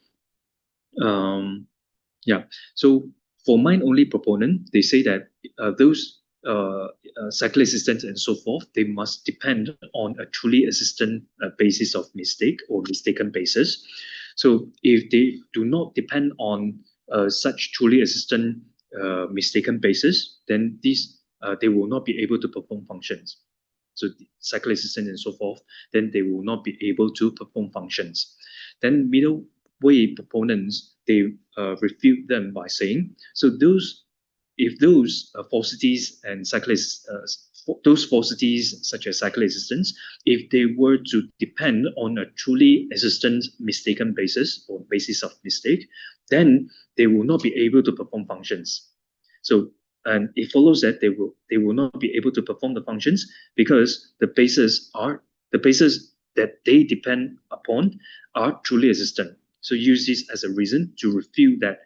so for mind-only proponent, they say that those secular existence and so forth, they must depend on a truly existent basis of mistake or mistaken basis. So if they do not depend on such truly existent mistaken basis, then they will not be able to perform functions. so the cycle assistant and so forth, then they will not be able to perform functions. Then middle way proponents, they refute them by saying, so if those falsities and those falsities such as cycle existence, if they were to depend on a truly existent mistaken basis or basis of mistake, then they will not be able to perform functions. So, and it follows that they will not be able to perform the functions because the bases that they depend upon are truly existent. So use this as a reason to refute that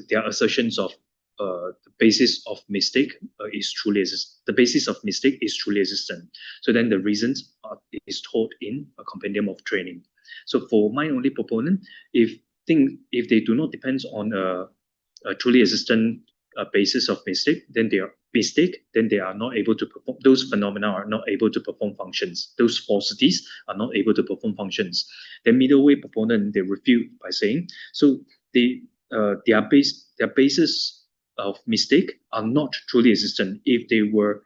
their assertions of the basis of mistake is truly the basis of mistake is truly existent. So then the reasons is taught in a compendium of training. So for mind-only proponent, if they do not depend on a truly existent basis of mistake, then they are not able to perform. Those phenomena are not able to perform functions. Those falsities are not able to perform functions. The middle way proponent, they refute by saying, so their basis of mistake are not truly existent. If they were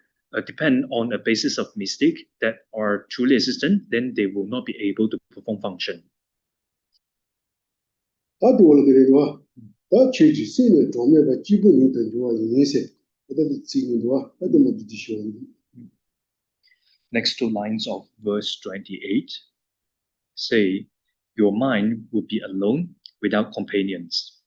depend on a basis of mistake that are truly existent, then they will not be able to perform function. Next two lines of verse 28 say, your mind will be alone without companions.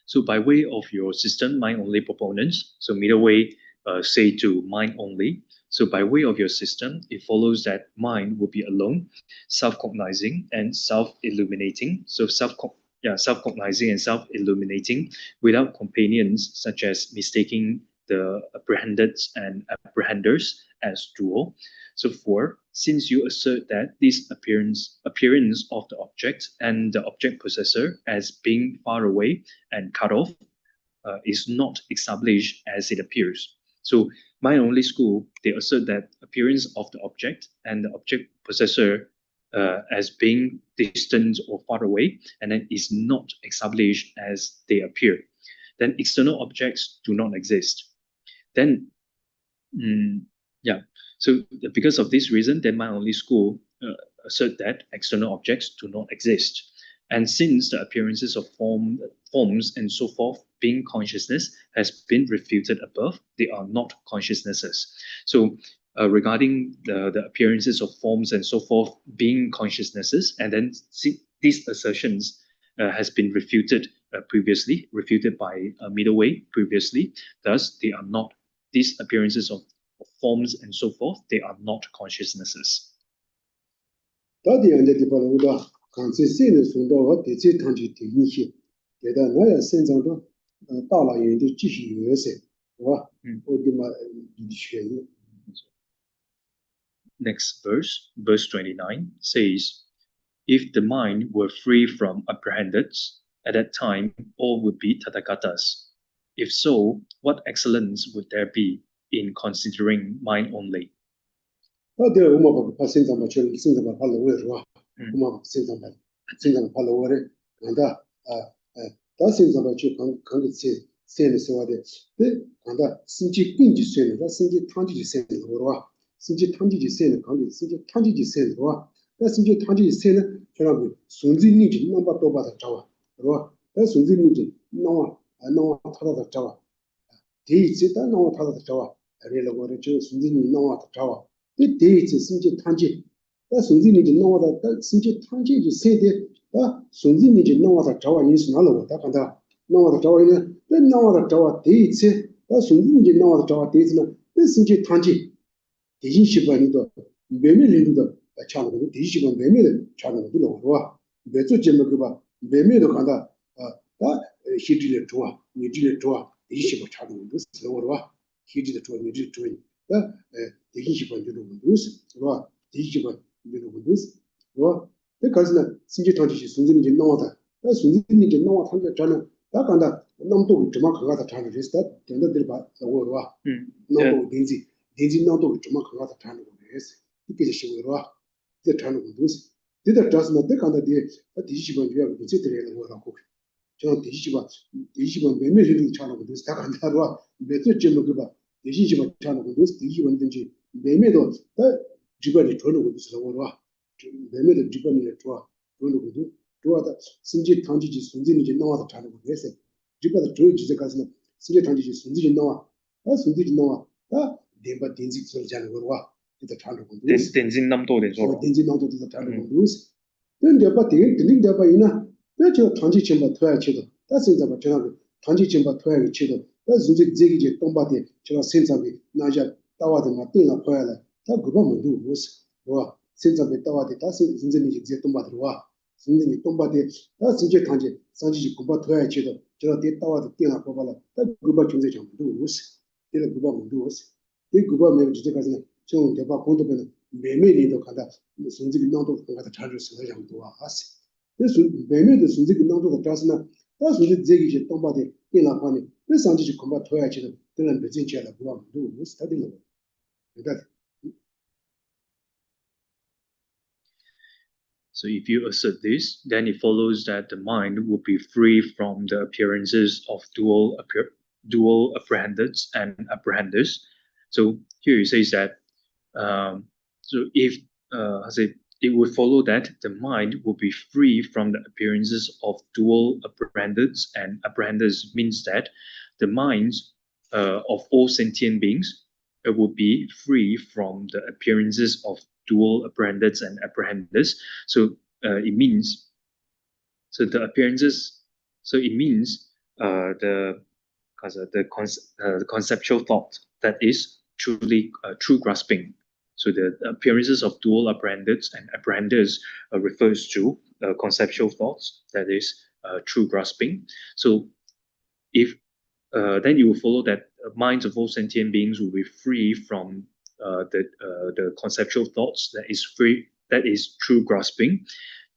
So by way of your system, mind-only proponents, so middle way say to mind-only. So by way of your system, it follows that mind will be alone, self-cognizing and self-illuminating. So self-cognizing and self-illuminating without companions, such as mistaking the apprehended and apprehenders as dual. So 4, since you assert that this appearance of the object and the object possessor as being far away and cut off is not established as it appears. So mind-only school, they assert that appearance of the object and the object possessor as being distant or far away, and then is not established as they appear. Then external objects do not exist. Then, so because of this reason, then mind-only school assert that external objects do not exist. And since the appearances of forms and so forth being consciousness has been refuted above, they are not consciousnesses. So regarding the appearances of forms and so forth being consciousnesses, and then these assertions has been refuted previously, refuted by middle way previously. Thus, they are not, these appearances of forms and so forth, they are not consciousnesses. Next verse, verse 29 says, if the mind were free from apprehendeds, at that time all would be Tathagatas. If so, what excellence would there be in considering mind only? 다 순진이지 나와 타다 잡아 대이지 다 나와 타다 잡아 레라고 그러죠 순진이 나와 잡아 대이지 심지 탄지 다 순진이지 나와다 다 심지 탄지지 세대 다 순진이지 나와다 잡아 인수 나로 다 간다 나와다 잡아는 다 나와다 잡아 대이지 다 순진이지 나와다 잡아 대이지는 다 심지 탄지 대신 시간이도 매매리도 차는 대신 시간 매매를 차는 것도 나와 매주 제목 그봐 매매도 간다 다 히지를 좋아 니지를 좋아 이시고 차는 것도 들어와 히지를 좋아 니지를 좋아 다 대신 시간 되는 것도 와 대신 시간 되는 것도 와 그래서 신지 통지시 순진이 나와다 다 순진이 나와 한게 저는 다 간다 남도 좀 가가다 차는 리스트 된다들 봐 와 남도 대지 남도 좀 가가다 차는 거 했어 이게 시고로 와 이제 차는 것도 Dida trasna te kanda de dishiban yuya gitse tere la wala ko 저 dishiban meme ri chana ko dis ta kanda ro beto chemo ko ba dishiban chana ko dis dishiban denji meme do ta jibani chono ko dis la wala meme do jibani le choa chono ko do choa da sinji tangji ji sunji ni ji nawa da chana ko dese jibada choy ji kasna sinji tangji ji sunji ji nawa ta sunji ji nawa ta demba denji so jana ko wa ita chana ko dis Tenzin namdo de zoro. den지 나도 다 다른 거 루스 근데 봐 되게 들린 데 봐이나 저 단지 첨바 토야 치도 다시 잡아 저나 단지 첨바 토야 치도 다 주지 제기제 동바데 저 센서비 나자 따와데 마띵나 토야라 다 그거 뭐도 루스 와 센서비 따와데 다시 진전이 이제 동바들 와 진전이 동바데 다 진제 단지 산지 공바 토야 치도 저 데 따와데 띵나 뽑아라 다 그거 경제 정도 루스 이래 그거 뭐도 루스 이 그거 뭐 이제 가서 저 대바 공도변은 매매리도 가다 순직이 나도 가다 자주 쓰는 정도 와서 그래서 매매도 순직이 나도 가다스나 다 순직 제기지 동바데 일나파니 그 산지지 공바 토야지도 되는 베진지라 그거 누구 스타디는 그러니까 So if you assert this, then it follows that the mind will be free from the appearances of dual apprehenders and apprehenders. So here it says that so if it would follow that the mind will be free from the appearances of dual apprehenders, and apprehenders means that the minds of all sentient beings will be free from the appearances of dual apprehenders and apprehenders. So it means the appearances. So it means the conceptual thought that is truly true grasping. So the appearances of dual apprehenders and apprehenders refers to conceptual thoughts, that is true grasping. So if then you will follow that minds of all sentient beings will be free from the conceptual thoughts that is true grasping.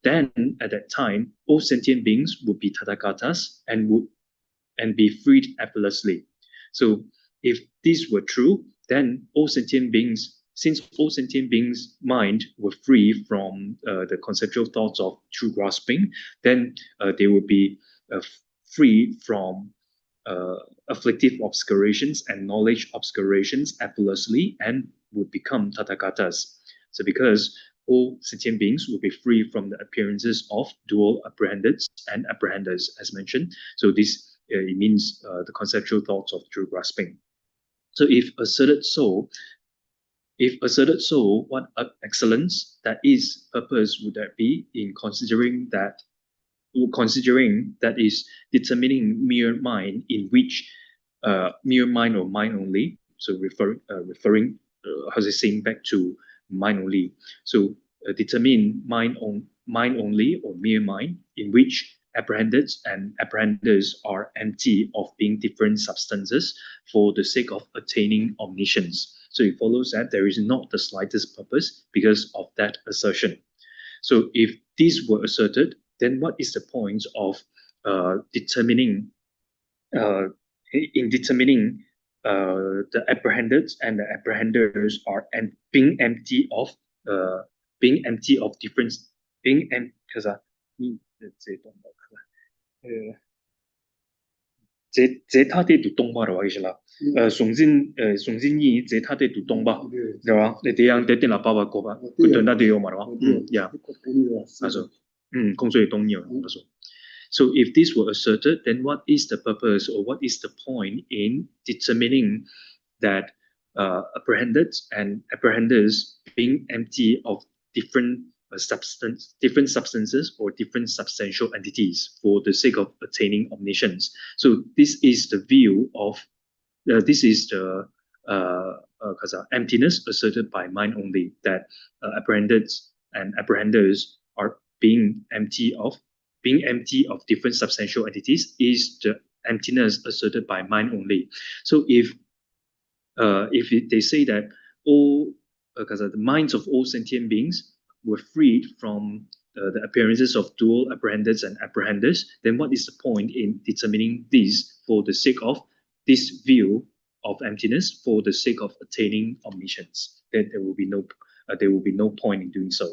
Then at that time, all sentient beings would be tathagatas and be freed effortlessly. So if this were true, then all sentient beings, since all sentient beings' mind were free from the conceptual thoughts of true grasping, then they will be free from afflictive obscurations and knowledge obscurations effortlessly and would become tathagatas. So because all sentient beings will be free from the appearances of dual apprehenders and apprehenders, as mentioned. So this it means the conceptual thoughts of true grasping. So if asserted so, what excellence, that is, purpose would that be in considering that is determining mere mind, in which mere mind or mind only. So referring saying back to mind only. So determine mind only or mere mind, in which apprehenders and apprehenders are empty of being different substances for the sake of attaining omniscience. So it follows that there is not the slightest purpose because of that assertion. So if these were asserted, then what is the point of determining the apprehenders and the apprehenders are being empty of difference, 제타대 두동바로 하기실라 송진이 제타대 두동바 그러와 대양 대대나 바바고바 그던나대요 말아 야 그래서 공소의 동료 그래서 So if this were asserted, then what is the purpose or what is the point in determining that apprehended and apprehenders being empty of different different substances or different substantial entities for the sake of attaining omniscience? So this is the view of this is the emptiness asserted by mind only, that apprehended and apprehenders are being empty of different substantial entities is the emptiness asserted by mind only. So if they say that all the minds of all sentient beings were freed from the appearances of dual apprehenders and apprehenders, then what is the point in determining this for the sake of this view of emptiness, for the sake of attaining omniscience? Then there will be no point in doing so.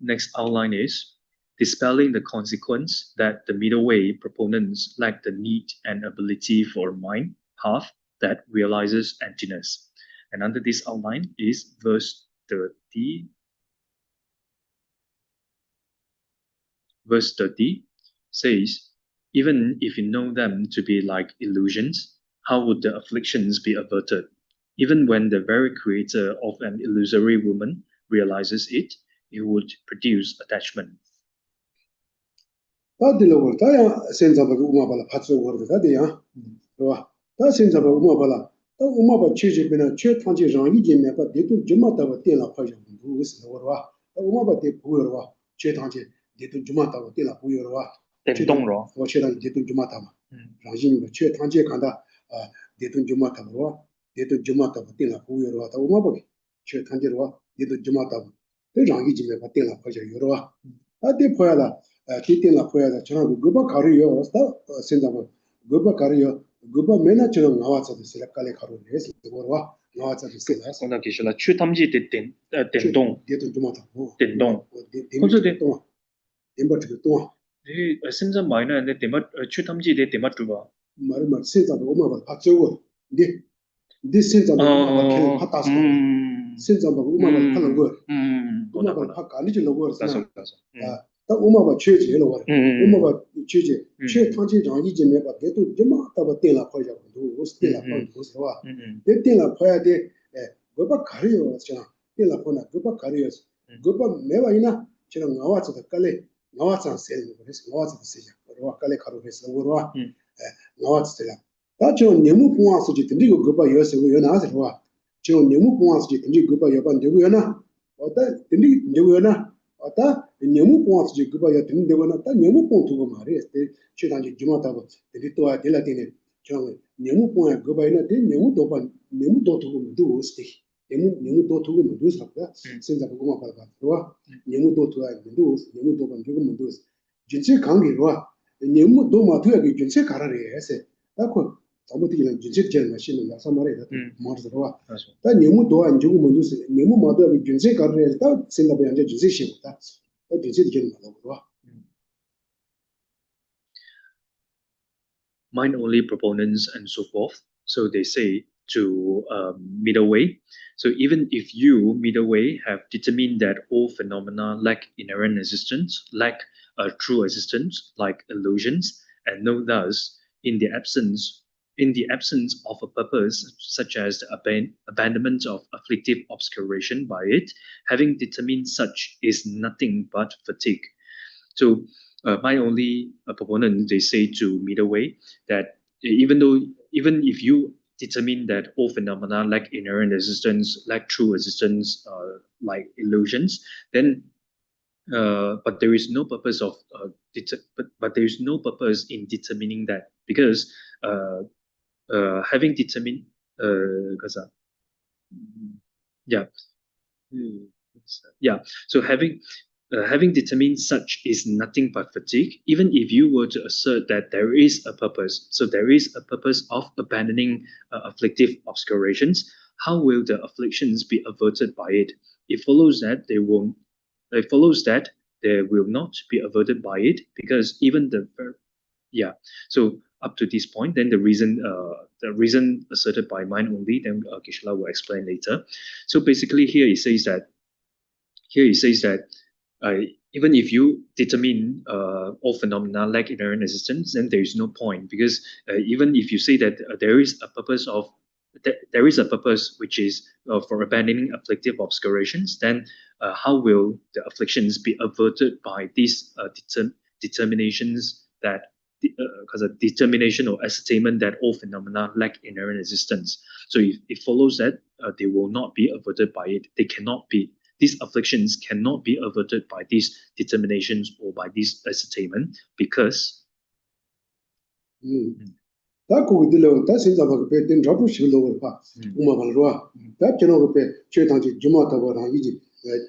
Next outline is dispelling the consequence that the middle way proponents lack the need and ability for a mind path that realizes emptiness. And under this outline is verse 30. Verse 30 says, even if you know them to be like illusions, how would the afflictions be averted? Even when the very creator of an illusory woman realizes it, it would produce attachment. Mind-only proponents and so forth, so they say to middle way. So even if you, middle way, have determined that all phenomena lack inherent existence, lack true existence, like illusions, and know thus, in the absence of a purpose, such as the abandonment of afflictive obscuration by it, having determined such is nothing but fatigue. So mind-only proponent, they say to middle way that even if you determine that all phenomena lack inherent existence, lack true existence, like illusions, then but there is no purpose of but there is no purpose in determining that, because having determined so having determined such is nothing but fatigue, even if you were to assert that there is a purpose, so there is a purpose of abandoning afflictive obscurations, how will the afflictions be averted by it? it follows that they will not be averted by it, because even so up to this point, then the reason asserted by mind only, then Geshe-la will explain later. So basically here it says that even if you determine all phenomena lack inherent existence, then there is no point, because even if you say that there is a purpose which is for abandoning afflictive obscurations, then how will the afflictions be averted by these determinations that because a determination or ascertainment that all phenomena lack inherent existence? So it follows that they will not be averted by it. These afflictions cannot be averted by these determinations or by this ascertainment, because 다 거기들로 다 생각하고 배된 잡을 실로 봐. 우마발로와 다 저노고 배 최단지 주마타고랑 이지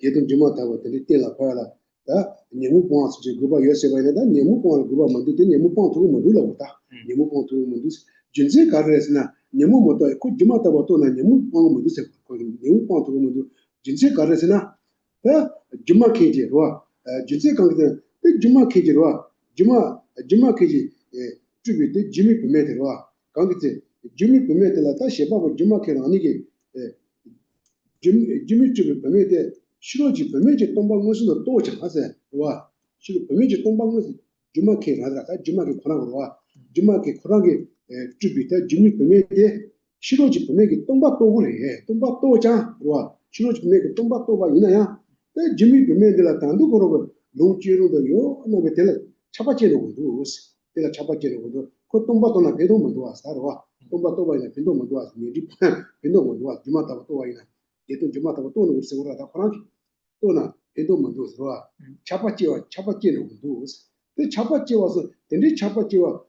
예든 주마타고 들이 때라 봐라. 다 네무 보아서 지 그바 요새바이다 네무 보아 그바 만두데 네무 보아 두고 만두라고다. 네무 보아 두고 만두 진세 가르스나 네무 모토 그 주마타고 또나 네무 보아 만두세 거 네무 보아 두고 만두 진세 가르스나 다 주마 케지로와 진세 강데 주마 케지로와 주마 케지 주비데 지미 베메데와 강기체 지미 베메데라 다 셰바고 주마케는 아니게 지미 주비 베메데 시로지 베메제 동방모스도 또 장하세 와 시로 베메제 동방모스 주마케 라다 주마케 코나고 와 주마케 코나게 주비데 지미 베메데 시로지 베메게 동바 또 그래 동바 또자 와 시로지 베메게 동바 또바 이나야 지미 베메데라 단도 그러고 농지로도요 너게 될 차바체로 그러스 내가 잡아지는 것도 그 똥바도나 배도 못 와서 살아와 똥바도 와이나 배도 못 와서 니리 배도 못 와서 주마다고 또 와이나 얘도 주마다고 또 오는 거라 다 그런 또나 배도 못 와서 와 잡아지는 것도 그 잡아지와서 근데 잡아지와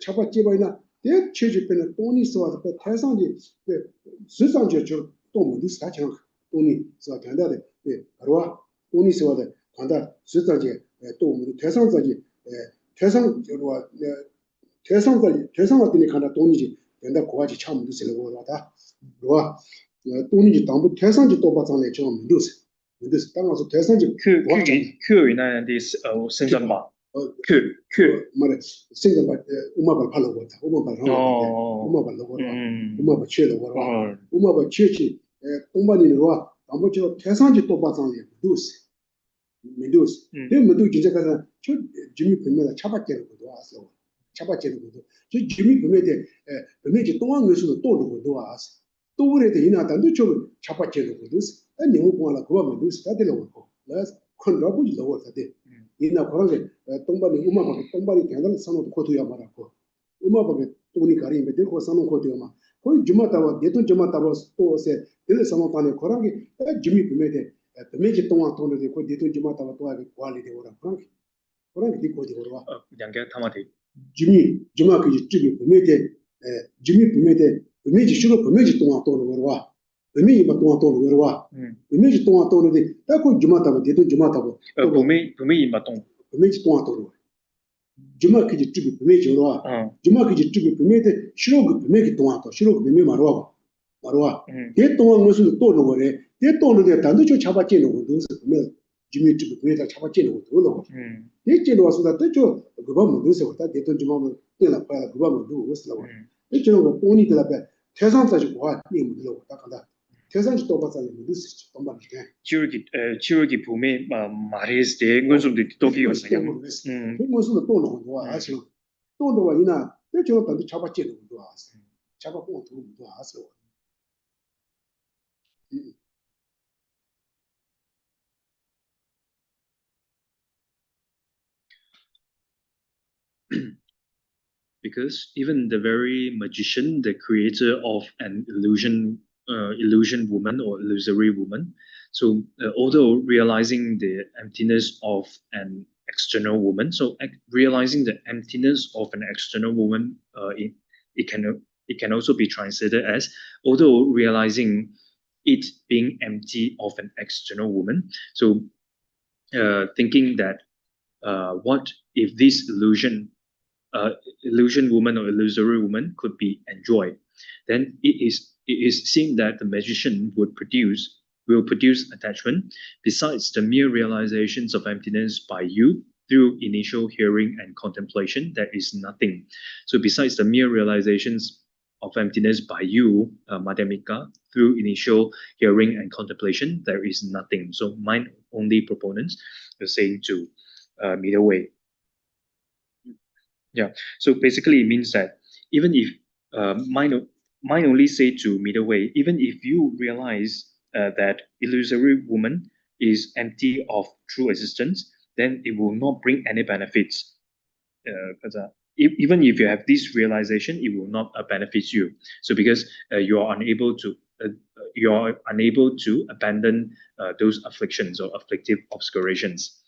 잡아지와이나 대 체집에는 돈이 있어서 그 태상지 그 수상지 저또 못 있어 다 돈이 있어 간다데 바로 돈이 있어야 돼 간다 수상지 또 태상까지 대상한테 가나 돈이지 된다 고가지 참 무슨을 거다 로아 돈이지 담보 대상지 또 받잖아요 좀 문도스 땅에서 대상지 그 생각봐 말에 생각봐 우마발 팔로 거다 우마발 로고 우마발 쳐로 거라 우마발 쳐치 공반이는 로아 담보 저 대상지 또 받잖아요 민도스 민도 진짜가 저 지미 분명히 차박제는 것도 왔어 차박제는 것도 저 지미 분명히 분명히 동안 것으로 또 놓고 왔어 또 그래도 이나단도 저 차박제는 것도 아니 너무 보아라 그거 민도스 다 들어오고 그래서 컨트롤이 넣어서 돼 이나 그런게 동반이 우마밖에 동반이 걔는 선도 코도야 말하고 우마밖에 돈이 가리면 되고 선도 코도야 말 거기 주마다와 대돈 주마다와 또세 늘 상관에 그런게 지미 분명히 매지 동안 돈을 내고 대돈 주마다와 또 하게 관리 되고라 그런 게 되고 되고라 양계 타마데 지미 주마그 지미 분명히 지미 분명히 매지 주로 매지 동안 돈을 벌어와 매지 동안 돈을 벌어와 매지 동안 돈을 딱 주마다와 대돈 주마다와 매지 마동 매지 동안 돈을 주마그 지미 매지 벌어와 주마그 지미 분명히 주로 매지 동안 또 주로 매지 말어와 대 동안 무슨 또 노래 대 돈을 대 단도 저 잡아지는 것도 그러면 지미 쪽 그래다 잡아지는 것도 그러고 대체로 와서다 저 그거 뭐 그래서 다 대돈 좀 하면 내가 봐야 그거 뭐 그랬어 이쪽으로 돈이 들어가 태산까지 와 이거 들어 딱 간다 태산지 또 받자는 거 있었지 엄마 지우기 봄에 말했을 때 건설도 또기가 있어요 그 무슨 또 놓고 아시죠 또 놓고 이나 대체로 단도 잡아지는 것도 왔어 잡아보고 또 왔어 because even the very magician, the creator of an illusion woman or illusory woman, so although realizing the emptiness of an external woman, so realizing the emptiness of an external woman, it can also be translated as although realizing it being empty of an external woman, so thinking that what if this illusion woman or illusory woman could be enjoyed, then it is seen that the magician would produce will produce attachment. Besides the mere realizations of emptiness by you through initial hearing and contemplation, there is nothing. So besides the mere realizations of emptiness by you, Madhyamika, through initial hearing and contemplation, there is nothing. So mind-only proponents are saying to middle way. Yeah. So basically, it means that even if mind only say to middle way, even if you realize that illusory woman is empty of true existence, then it will not bring any benefits. Even if you have this realization, it will not benefit you. So because you are unable to abandon those afflictions or afflictive obscurations.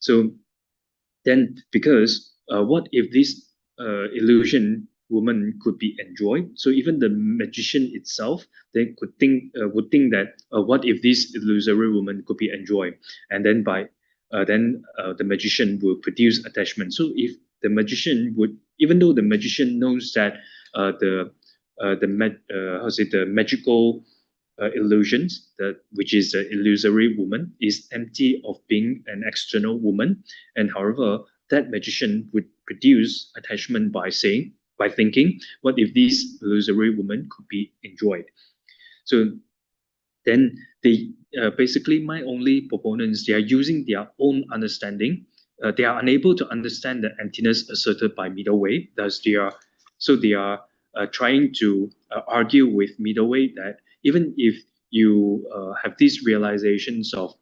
So then, because what if this illusion woman could be enjoyed? So even the magician itself, they would think that what if this illusory woman could be enjoyed, and then the magician will produce attachment. So if the magician would, even though the magician knows that the magical illusions, which is the illusory woman, is empty of being an external woman, and however, that magician would produce attachment by thinking, what if this illusory woman could be enjoyed? So then they basically mind-only proponents, they are using their own understanding. They are unable to understand the emptiness asserted by middle way. Thus, they are trying to argue with middle way that even if you have these realizations of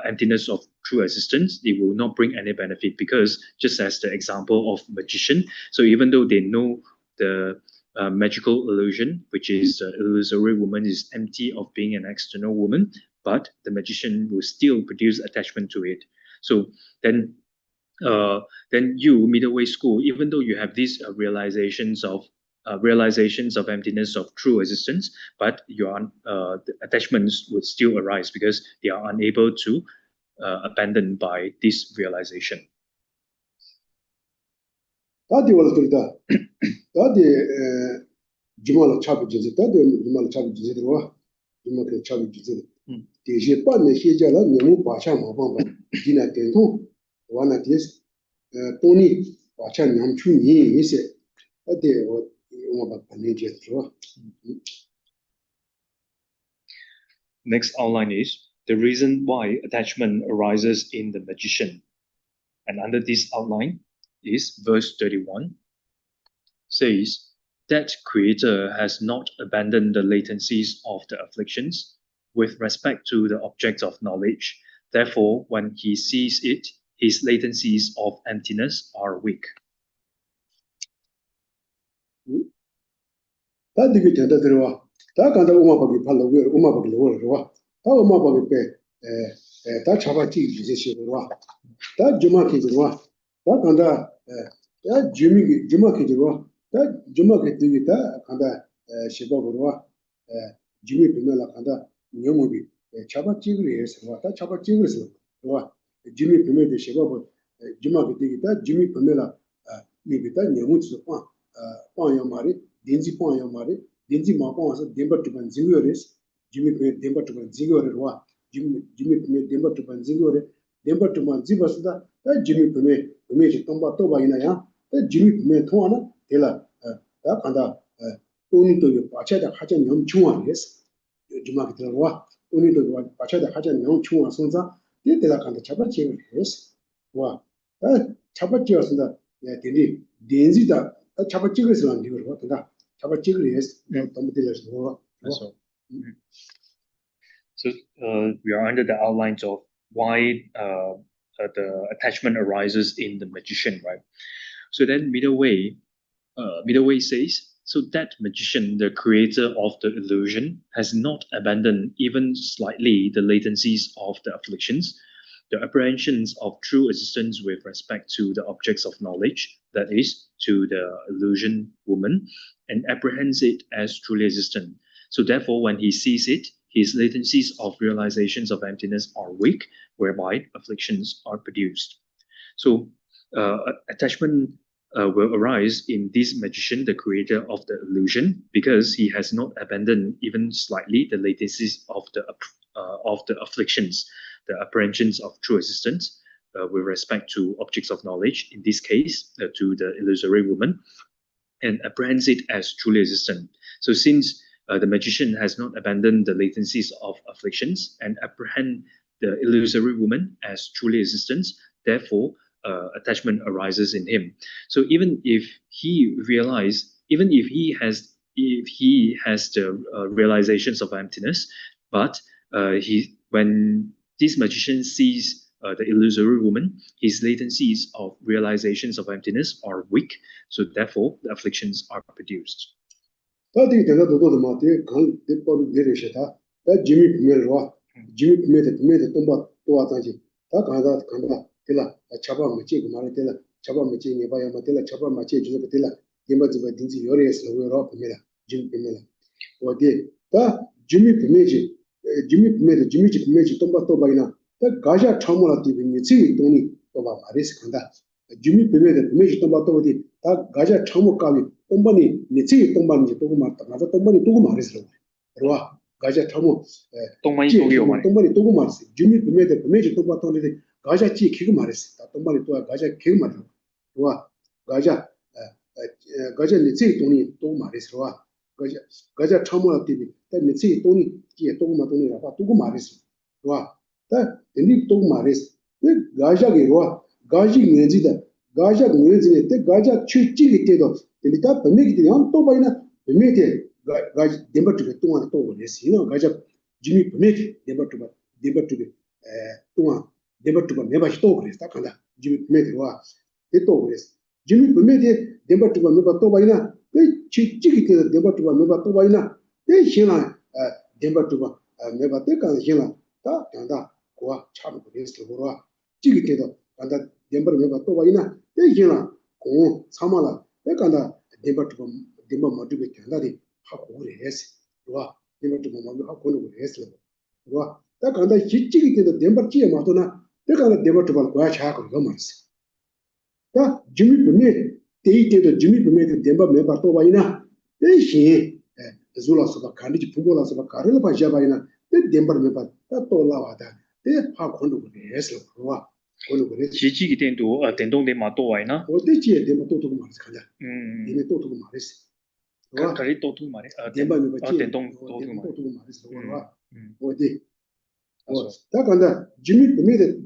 emptiness of true existence, it will not bring any benefit, because just as the example of magician, so even though they know the magical illusion, which is illusory woman is empty of being an external woman, but the magician will still produce attachment to it. So then you, middle way school, even though you have these realizations of emptiness of true existence, but your attachments would still arise because they are unable to abandon by this realization. 다디 월들다 다디 주말 차비지 다디 주말 차비지 들어와 주말 차비지 대시 반내 시절에 너무 바샤 먹어 지나 된도 와나 디스 돈이 바샤 냠추니 이세 어디 뭐 반내지 들어와. Next outline is the reason why attachment arises in the magician, and under this outline is verse 31, says that creator has not abandoned the latencies of the afflictions with respect to the object of knowledge. Therefore, when he sees it, his latencies of emptiness are weak. 다디게 된다 들어와. 다 간다 오마바기 팔로 왜 오마바기 들어와. 다 오마바기 다 잡아지 이제 들어와. 다 주마키 들어와. 다 간다 다 주마키 들어와. 다 주마키 되기다 간다 시바 들어와. 주미 비면라 간다 녀모비 잡아지기를 해서 다 잡아지기를 해서 들어와. 주미 비면데 시바 주마키 되기다 주미 비면라 미비다 녀모지 빵요 말이 딘지 빵요 말이 딘지 마빵서 덴버 투반 징요레스 주미 비면 덴버 투반 징요레와 주미 비면 덴버 투반 징요레 덴버 투반 지버스다 다 주미 비면 비면지 tomba toba ina야 다 주미 비면 통하나 데라 다 간다 돈이도 바쳐다 하전 영 중앙에서 주마기 들어와 돈이도 바쳐다 하전 영 중앙 선자 데라 간다 잡아지는 해서 와 잡아지었습니다. 네, 데니 덴지다 잡아지그래서 안 되고 그다 잡아지그래서 너무 들려서 So we are under the outlines of why the attachment arises in the magician, right? So then middle way says, so that magician, the creator of the illusion, has not abandoned even slightly the latencies of the afflictions, the apprehensions of true existence with respect to the objects of knowledge, that is, to the illusion woman, and apprehends it as truly existent. So therefore, when he sees it, his latencies of realizations of emptiness are weak, whereby afflictions are produced. So attachment will arise in this magician, the creator of the illusion, because he has not abandoned even slightly the latencies of the of the afflictions, the apprehensions of true existence with respect to objects of knowledge, in this case, to the illusory woman, and apprehends it as truly existent. So since the magician has not abandoned the latencies of afflictions and apprehend the illusory woman as truly existent, therefore attachment arises in him. So even if he has the realizations of emptiness, but when this magician sees the illusory woman, his latencies of realizations of emptiness are weak, so therefore the afflictions are produced. Gaja Chamula TV, Tony, Toba Maris Kanda, Jimmy Pimet, Major Tomba Todi, Gaja Chamokavi, Tombani, Nitsi Tombani, Togumata, Tombani, Togumaris, Roa, Gaja Chamo, Tombani, Togumas, Jimmy Pimet, Major Tomba Tony, Gaja Chi Kigumaris, Tombani to a Gaja Kilman, Roa, Gaja Nitsi Tony, Togumaris, Roa, Gaja Chamula TV, Nitsi Tony, Togumatoni, Togumaris, Roa. 다 데니 또 말했어. 가자 게로와 가지 내지다. 가자 내지네 때 가자 취지기 때도 데니까 범미기 되면 또 봐이나 범미게 가지 데버트 동안 또 그랬어. 가자 지미 범미기 데버트 동안 데버트 매바시 또 그랬다. 간다. 지미 범미기와 또 그랬어. 지미 범미기 데버트 매바 또 봐이나 취지기 때도 데버트 매바 또 봐이나 내 신나 데버트 매바 때까지 신나 다 간다. 고아 참 그랬을 거라 지기때도 간다 덴버 매가 또 와이나 대기나 고 사마라 내간다 덴버 모두게 간다디 하고 그랬어 와 덴버 모두 하고 그랬어 와 다 간다 지기때도 덴버 지에 맞도나 내가 덴버 고아 차고 그러면서 다 지미 분에 대이때도 지미 분에 덴버 매가 또 와이나 대신 zul아서 간디지 부고라서 가르를 봐야바이나 덴버 매가 또 나와다 지지기 된도 된동대 마도와이나 어디지에 되면 또 두고 말이지 가자. 이미 또 두고 말했어. 가리 또 두고 말해. 된방이 뭐지? 된동 또 두고 말했어. 어디? 다 간다. 지미 금메데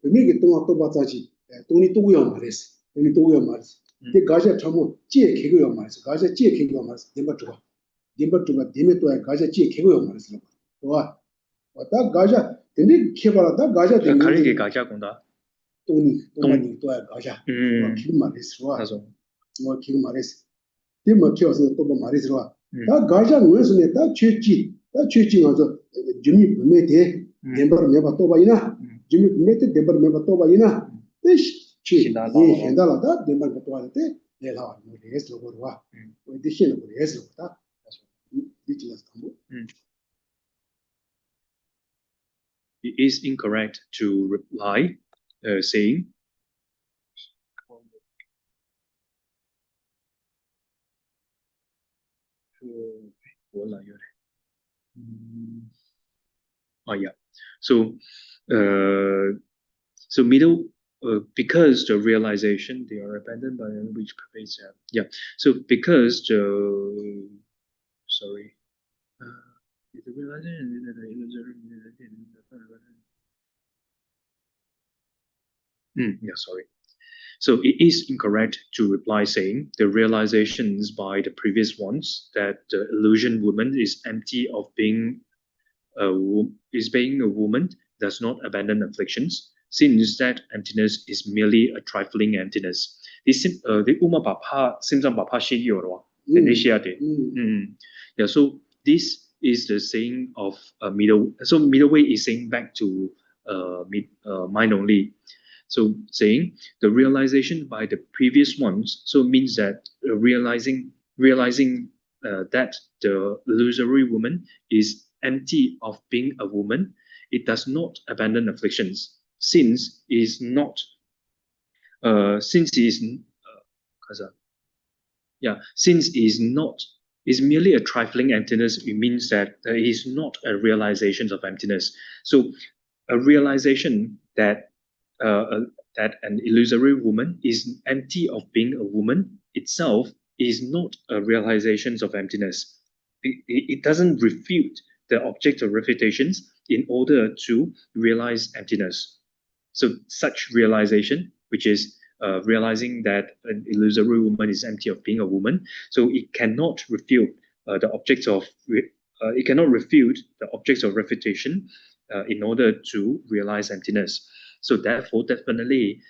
금메게 동안 또 받자지. 돈이 또고요 말했어. 돈이 또고요 말했어. 그 가자 참고 지에 개고요 말했어. 가자 지에 개고요 말했어. 된바 주가 되면 또 가자 지에 개고요 말했어. 와. 다 가자 근데 개발하다 가자 되는 가리게 가자 공다 돈이 또야 가자 기분 말했어 맞아 뭐 기분 말했어 되면 키워서 또 말했어 다 가자 왜서네 다 취지 가서 주미 분메대 멤버 매바 또 봐이나 주미 분메대 멤버 매바 또 봐이나 취지 현달하다 멤버 또 하는데 내가 뭐랬어 그러와 어디 신을 그랬어 다 이치라서 It is incorrect to reply saying so middle because the realization they are abandoned by which pervades so because the So it is incorrect to reply saying the realizations by the previous ones that the illusion woman is empty of being a woman does not abandon afflictions, since that emptiness is merely a trifling emptiness. So this is the saying of middle. So middle way is saying back to mind only. So saying the realization by the previous ones, so means that realizing that the illusory woman is empty of being a woman, it does not abandon afflictions, since is not is merely a trifling emptiness, it means that it is not a realization of emptiness. So a realization that that an illusory woman is empty of being a woman itself is not a realization of emptiness. It doesn't refute the object of refutations in order to realize emptiness. So such realization, which is realizing that an illusory woman is empty of being a woman, so it cannot refute the objects of it cannot refute the objects of refutation in order to realize emptiness. So therefore, definitely,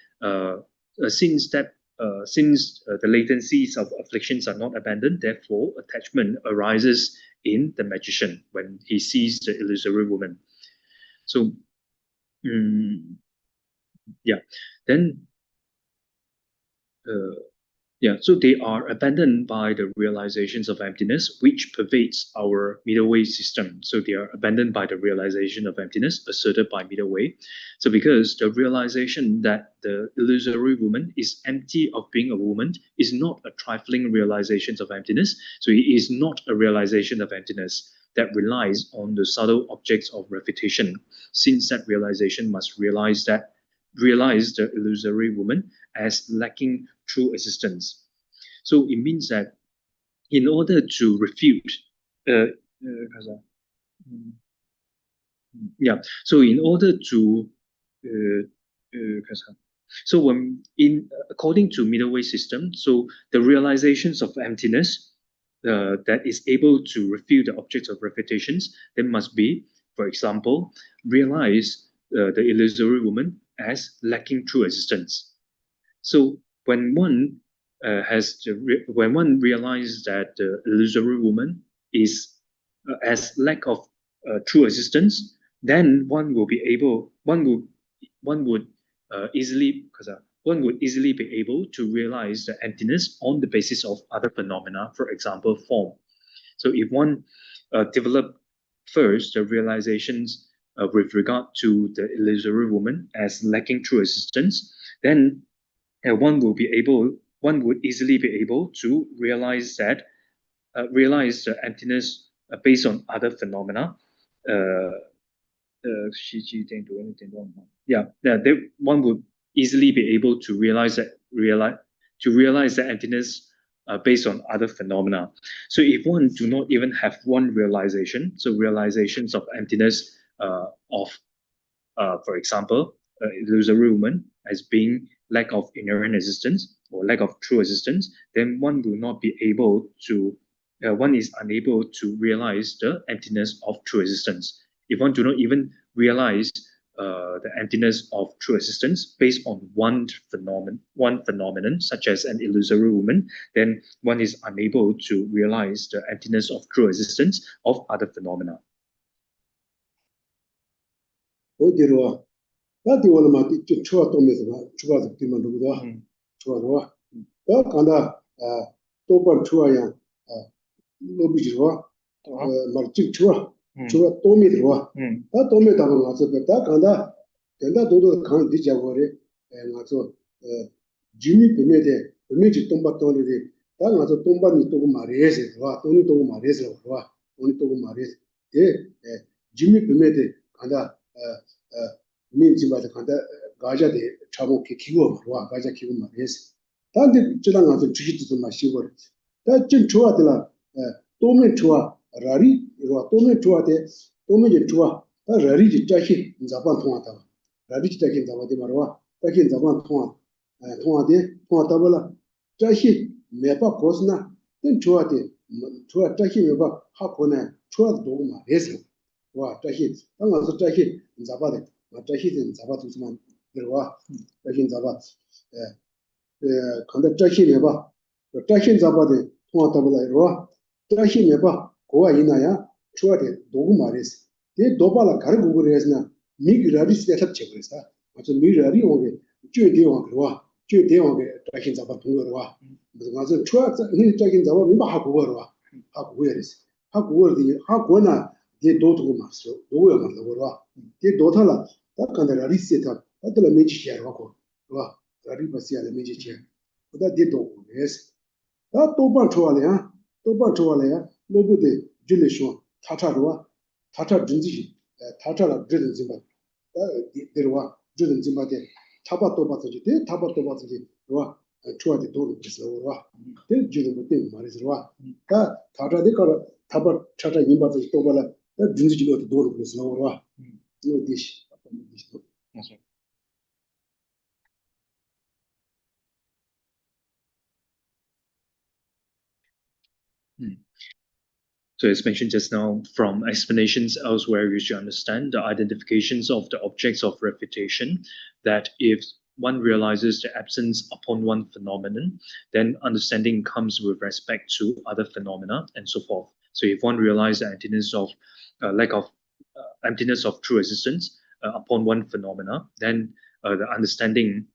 since the latencies of afflictions are not abandoned, therefore attachment arises in the magician when he sees the illusory woman. So, yeah, then so they are abandoned by the realizations of emptiness, which pervades our middle way system. So they are abandoned by the realization of emptiness asserted by middle way. So because the realization that the illusory woman is empty of being a woman is not a trifling realization of emptiness. So it is not a realization of emptiness that relies on the subtle objects of refutation, since that realization must realize the illusory woman as lacking true existence. So it means that in order to refute, so in order to, so when according to middle way system, so the realizations of emptiness that is able to refute the objects of refutations, then must be, for example, realize the illusory woman as lacking true existence. So when one when one realizes that the illusory woman is as lack of true existence, then one would easily be able to realize the emptiness on the basis of other phenomena, for example, form. So if one develop first the realizations with regard to the illusory woman as lacking true existence, then one would easily be able to realize the emptiness based on other phenomena. One would easily be able to realize the emptiness based on other phenomena. So if one do not even have one realization, so realizations of emptiness for example, illusory woman as being lack of inherent existence or lack of true existence, then one will not be able to, one is unable to realize the emptiness of true existence. If one do not even realize the emptiness of true existence based on one phenomenon, such as an illusory woman, then one is unable to realize the emptiness of true existence of other phenomena. 가자 데 차고 키고 와 가자 키고 말해서 단데 지랑 가서 주시도 마시고 다진 좋아들라 도면 좋아 라리 이거 도면 좋아데 도면 좋아 다 라리지 짜시 자반 통하다 라리지 짜기 자바데 말와 짜기 자반 통하데 통하다불라 짜시 매바 고스나 된 좋아데 좋아 짜시 매바 하고네 좋아도 도고 말해서 와 짜시 당가서 짜시 자바데 짜시든 자바도지만 그러와 짜신 자바 근데 짜신 해봐 짜신 자바데 통하다보다 이러와 짜신 해봐 고아 이나야 좋아데 노고 말했어 이 도발라 가르고 그래서나 미그라리스 대답체 그랬어 아주 미라리 오게 쥐대와 그러와 쥐대와게 짜신 자바 통거와 무슨 가서 좋아 이 짜신 자바 미마 하고 그러와 하고 그랬어 하고 그러디 하고나 이 도도고 맞어 노고야 말로 그러와 이 도탈라 딱간다 라리스에다 어떤 메지시야 하고 와 라리바시야 메지시야 그다 디도 그래서 다 도반 좋아해야 또봐 좋아래야 로브데 줄레쇼 타타로와 타타 진지 타타라 드든 짐바 데르와 드든 짐바데 타바또 바서지 데 타바또 바서지 와 추아데 도로 그래서와 데 주는 것도 말이지와 다 타타데 거 타바 차타 임바서 또발라 진지지로 도로 그래서와 뭐 디시 So as mentioned just now, from explanations elsewhere, you should understand the identifications of the objects of refutation, that if one realizes the absence upon one phenomenon, then understanding comes with respect to other phenomena and so forth. So if one realizes the emptiness of emptiness of true existence upon one phenomena, then the understanding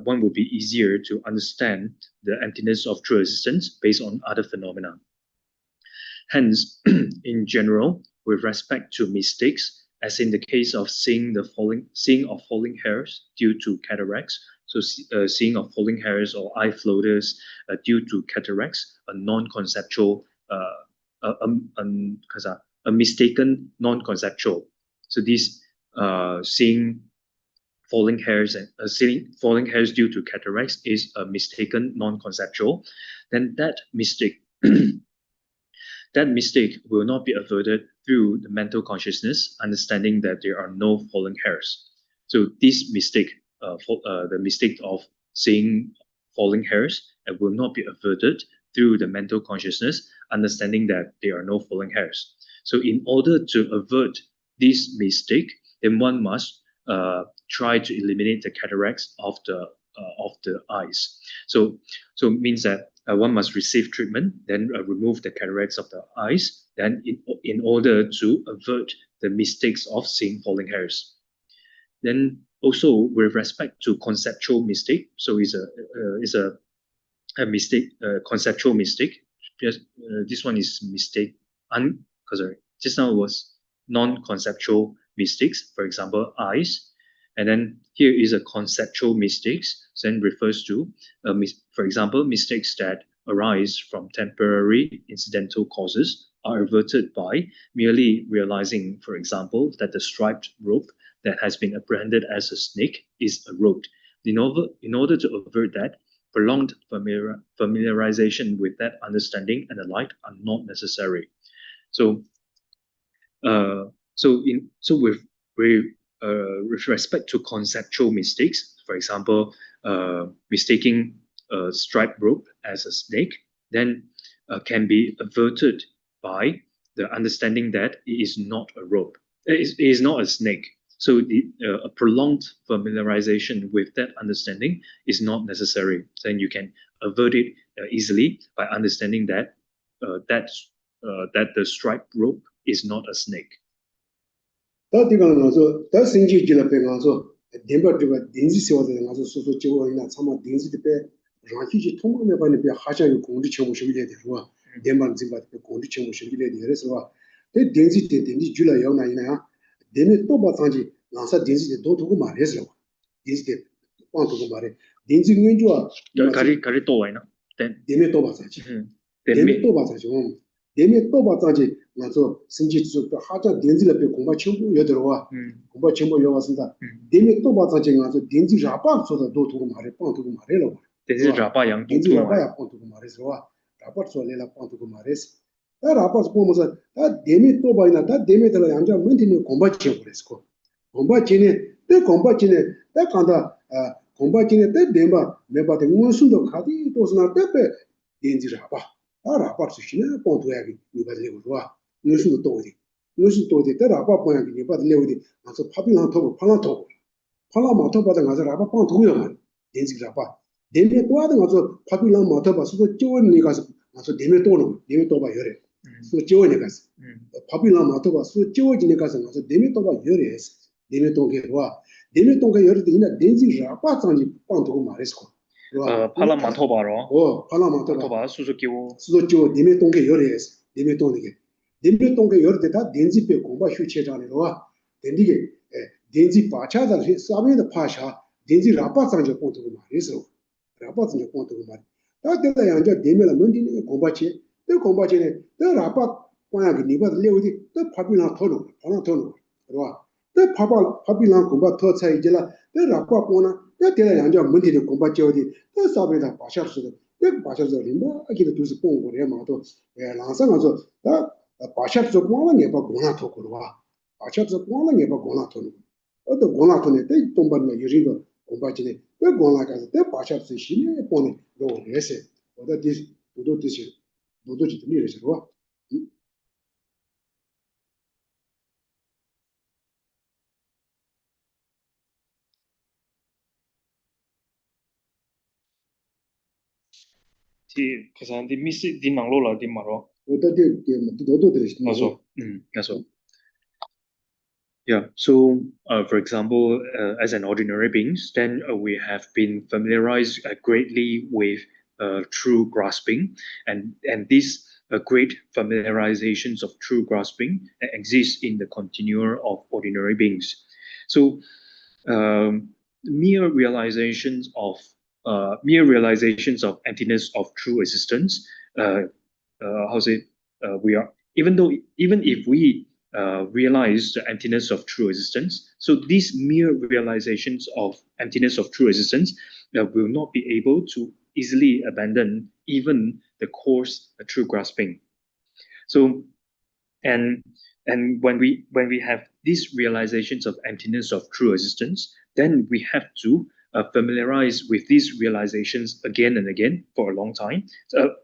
one will be easier to understand the emptiness of true existence based on other phenomena. Hence, in general, with respect to mistakes, as in the case of seeing of falling hairs due to cataracts, so seeing of falling hairs or eye floaters due to cataracts, a non-conceptual, a mistaken non-conceptual. So this seeing falling hairs due to cataracts is a mistaken non-conceptual. Then that mistake. That mistake will not be averted through the mental consciousness, understanding that there are no falling hairs. So this mistake, the mistake of seeing falling hairs, will not be averted through the mental consciousness, understanding that there are no falling hairs. So in order to avert this mistake, then one must try to eliminate the cataracts of the eyes. So it means that one must receive treatment, then remove the cataracts of the eyes, then in order to avert the mistakes of seeing falling hairs. Then also with respect to conceptual mistake, so is a mistake, conceptual mistake. This one is mistake. Sorry, just now it was non-conceptual mistakes. For example, eyes. And then here is a conceptual mistakes, then refers to, for example, mistakes that arise from temporary incidental causes are averted by merely realizing, for example, that the striped rope that has been apprehended as a snake is a rope. In order to avert that, prolonged familiarization with that understanding and the like are not necessary. So, with respect to conceptual mistakes, for example, mistaking a striped rope as a snake, then can be averted by the understanding that it is not a rope. It is not a snake. So a prolonged familiarization with that understanding is not necessary. Then you can avert it easily by understanding that that the striped rope is not a snake. 다 디가는 가서 다 생기지를 빼가서 덴버드가 딘지 세워서 가서 소소 지워이나 참아 딘지데 빼 라키지 통금에 반에 빼 하자의 공지 처부 시기에 되고 덴만 짐바데 공지 처부 시기에 되어서 데 딘지데 딘지 줄라 영나이나 데네 또 바상지 나사 딘지데 도두고 말해서 딘지데 꽝두고 말해 딘지 nguyên 좋아 가리 또 와이나 데네 또 바상지 데네 또 바상지 데네 또 바상지 나서 신지적 하자 딘지를 빼 공부 전부 여들어와 공부 전부 여왔습니다. 데네 또 바상지 나서 딘지 라바서도 도두고 말해 꽝두고 말해로 딘지 라바 양 딘지 라바야 꽝두고 말해서 라바서 내라 꽝두고 말해서 다 라바서 보면서 다 데네 또 바이나 다 데네들 양자 문티니 공부 전부 그랬고 공부 전에 다 간다 공부 전에 때 데마 메바데 문순도 가디 도스나 때베 딘지 라바 다 라바서 신에 꽝두야기 이바들고 좋아 무슨 도디 때 라바 보야기 이바들고 가서 파비랑 토고 팔라 마토 받아 가서 라바 꽝 두고요 딘지 라바 데네 또 하던 가서 파비랑 마토 봐서 쪼니 가서 데네 또 봐 열에 소 쪼니 가서 파비랑 마토 봐서 쪼지니 가서 데네 또 봐 열에 데네 또게 와 데네 또게 열에 이나 딘지 라바 장지 꽝 두고 말했어 팔라 마토 바로 팔라 마토 봐 수수기고 데네 또게 열에 데네 또게 열에 다 딘지 빼 공부 휴체잖아요 와 딘지게 딘지 바차다 사베의 파샤 딘지 라바 장지 꽝 두고 말했어 라바 장지 꽝 두고 말 다 되다 양자 데메라 문디니 공부치 또 공부하지네 또 라파 관하게 니가 레오디 또 파빌랑 토노 하나 토노 그러와 또 파빌랑 공부 더 차이지라 또 라파 보나 또 대라 양자 문제도 공부하지어디 또 사베다 바샤스도 또 바샤스도 림바 아기도 두스 공부를 해마도 예 랑상아서 다 바샤스도 보나 네바 고나 토고와 바샤스도 보나 네바 고나 토노 어떤 고나 토네 때 동반나 유리도 공부하지네 또 고나 가서 또 바샤스 신이 보네 너 레세 어디 도도 뜻이 도도지 들리지 봐. thì cái sao thì miss đi mang lô là đi mà rồi. 도도 들으시. 맞아. 맞아. Yeah. So, for example, as an ordinary beings, then we have been familiarized greatly with true grasping, and these great familiarizations of true grasping exist in the continuum of ordinary beings. So, mere realizations of emptiness of true existence. We are even if we realize the emptiness of true existence. So these mere realizations of emptiness of true existence will not be able to easily abandon even the coarse true grasping. So, and when we have these realizations of emptiness of true existence, then we have to familiarize with these realizations again and again for a long time,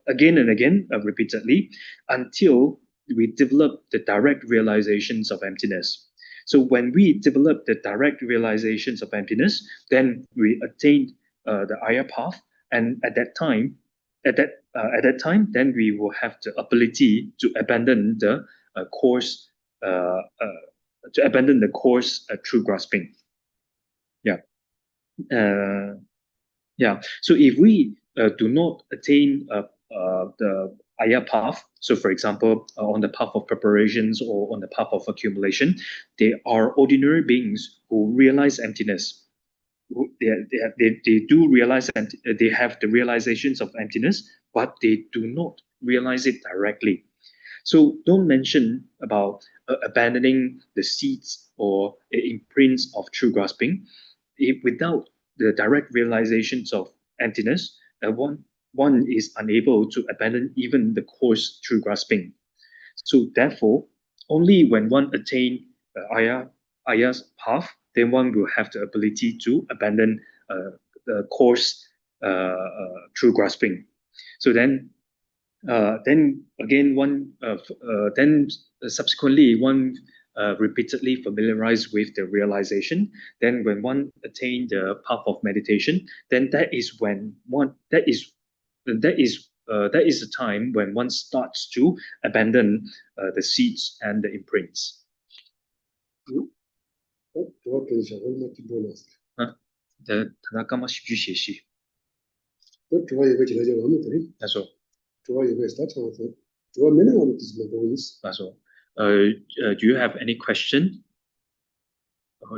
again and again, repeatedly, until we develop the direct realizations of emptiness. So when we develop the direct realizations of emptiness, then we attain the higher path, and at that time, then we will have the ability to abandon the coarse true grasping. So if we do not attain the higher path, so for example, on the path of preparations or on the path of accumulation, they are ordinary beings who realize emptiness. They do realize, and they have the realizations of emptiness, but they do not realize it directly. So don't mention about abandoning the seeds or imprints of true grasping. Without the direct realizations of emptiness, one is unable to abandon even the coarse true grasping. So therefore, only when one attain Aya's path, then one will have the ability to abandon the coarse true grasping. So then again, then subsequently one repeatedly familiarized with the realization. Then when one attain the path of meditation, then that is the time when one starts to abandon the seeds and the imprints. That's all. Do you have any question?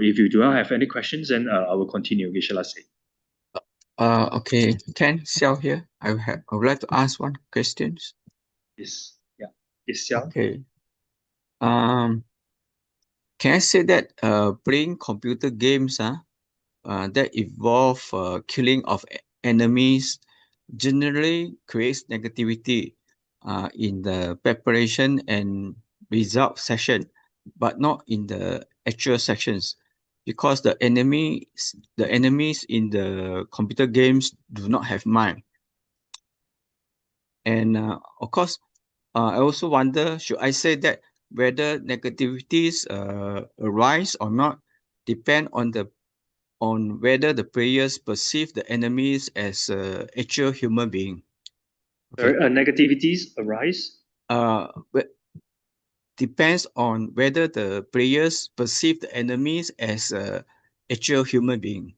If you do not have any questions, then I will continue. Okay, Ken Xiao here. I would like to ask one question. Yes. Yeah. Yes, Xiao. Okay. Can I say that playing computer games that involve killing of enemies generally creates negativity in the preparation and result session, but not in the actual sections, because the enemies in the computer games do not have mind. And of course, I also wonder, should I say that whether negativities arise or not depend on whether the players perceive the enemies as actual human being. Okay. Negativities arise? But depends on whether the players perceive the enemies as actual human being.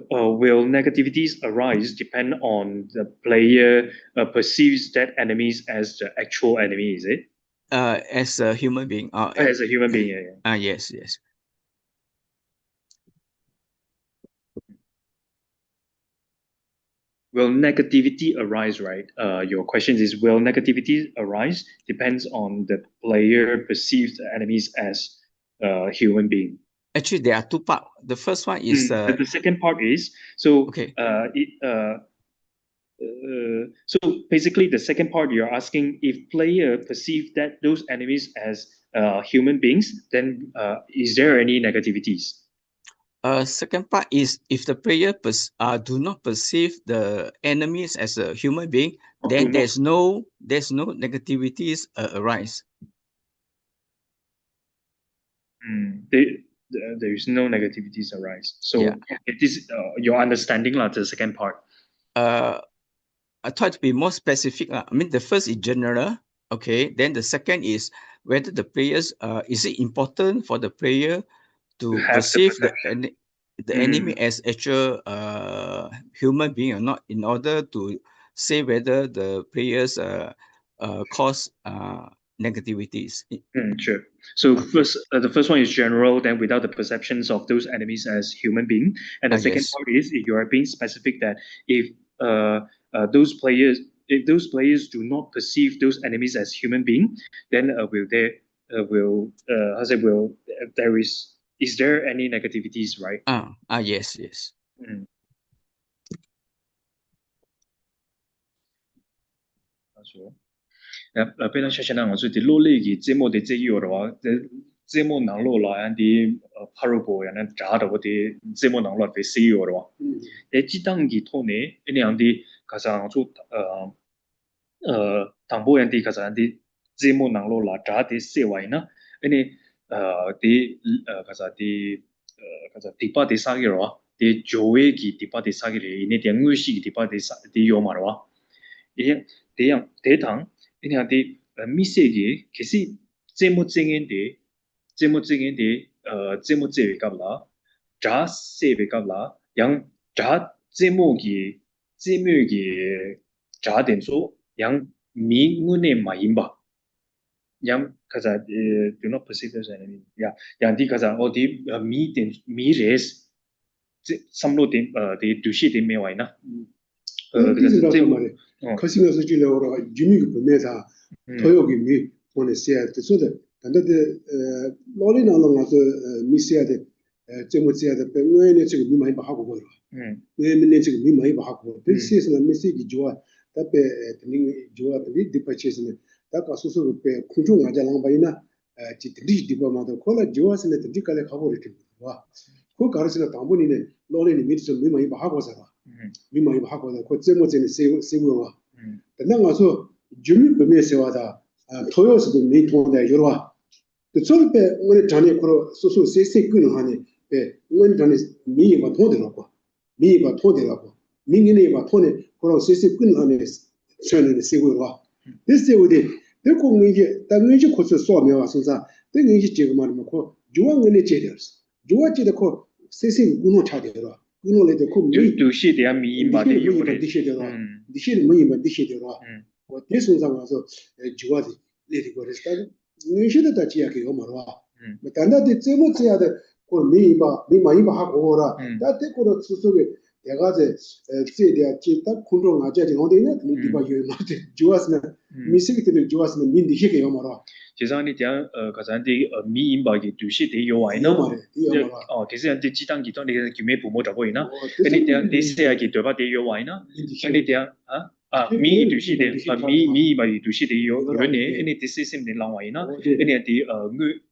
Will negativities arise depend on the player perceives that enemies as the actual enemy, is it? As a human being. As a human being, yeah. Yes. will negativity arise, right? Your question is, will negativity arise? Depends on the player perceives the enemies as human being. Actually, there are two parts. The first one is the second part is, so okay. So basically the second part you're asking, if player perceive that those enemies as human beings, then is there any negativities? Second part is if the player do not perceive the enemies as a human being, then there's no negativities arise. There is no negativities arise. So yeah. It is your understanding lah, the second part. I try to be more specific. I mean, the first is general. Okay. Then the second is whether the players, is it important for the player to perceive the enemy as actual human being or not, in order to say whether the players cause negativities. Sure. So first, the first one is general, then without the perceptions of those enemies as human being, and the second yes. part is if you are being specific that if those players do not perceive those enemies as human being, then is there any negativities, right? Yes. Pena shashana ngasu di lo le gi zemo de ze yo ro zemo nang lo la an di parabo ya na ja da wo de zemo nang lo de se yo ro de ji dang gi to ne ene ang di ka sa su tang bo yan di ka sa di zemo nang lo la ja de se wai na ene di ka sa di pa de sa gi ro de joe gi di pa de sa gi le ine de ngu shi gi di pa de sa di yo ma ro 예, 대당 그냥 대 미세게 계시 제모쟁인데 제모제갑라 자 세베갑라 양자 제목이 자된소 양 미문의 마임바 양 가자 do not perceive as enemy 야 양디 가자 어디 미된 미레스 삼로된 데 두시된 메와이나 거시면서 지려고 주민이 보내서 토요기 미 보내세요. 그래서 단단데 로리나는 가서 미세야데 제모세야데 배우에 지금 미 많이 하고 거라. 왜냐면 지금 미 많이 하고 this 메시지 좋아. 답에 드닝 좋아. 디파체스는 다가 소소로 배 kun중 아자랑 바이나 지들이 디바마도 콜라 좋아스네 디칼에 가고 이렇게 와. 그 가르치는 당분이네 로리니 미트 미 많이 하고 살아. 미망이 하고 그 제모제는 세고와 근데 가서 주민 범위에서와다 토요스도 미통다 여러와 그 저때 오늘 전에 그로 소소 세세 끊는 하니 예 오늘 전에 미가 통되라고 미가 통되라고 민기네가 통에 그로 세세 끊는 하니 저는 세고와 됐어요 우리 대고 민기 당연히 코스 소며 와서자 당연히 지금 말하면 그 주왕은에 제대로스 주와지도 그 세세 운호 차대로 운호래도 그 두시 대한 미인바데 요래 디시를 뭐이만 디시되라 뭐 대선상 와서 주와지 내리고 그랬다 니시도 다 지야게요 말와 단다데 제모지야데 그 미마이바 하고 오라 다때 그 수속에 내가 제 대야 지다 군종 아자지 어디냐 디바 요마데 주와스나 미시기들 주와스나 민디시게요 말와 지상이 대한 가산디 미인바게 두시 대요 와이나 대세한테 지당기 또 내가 김에 부모 잡고 있나 근데 대한 대세하게 되바 대요 와이나 근데 대한 미 두시 대 미바이 두시 대요 그러네 근데 대세심 된 라와이나 근데 디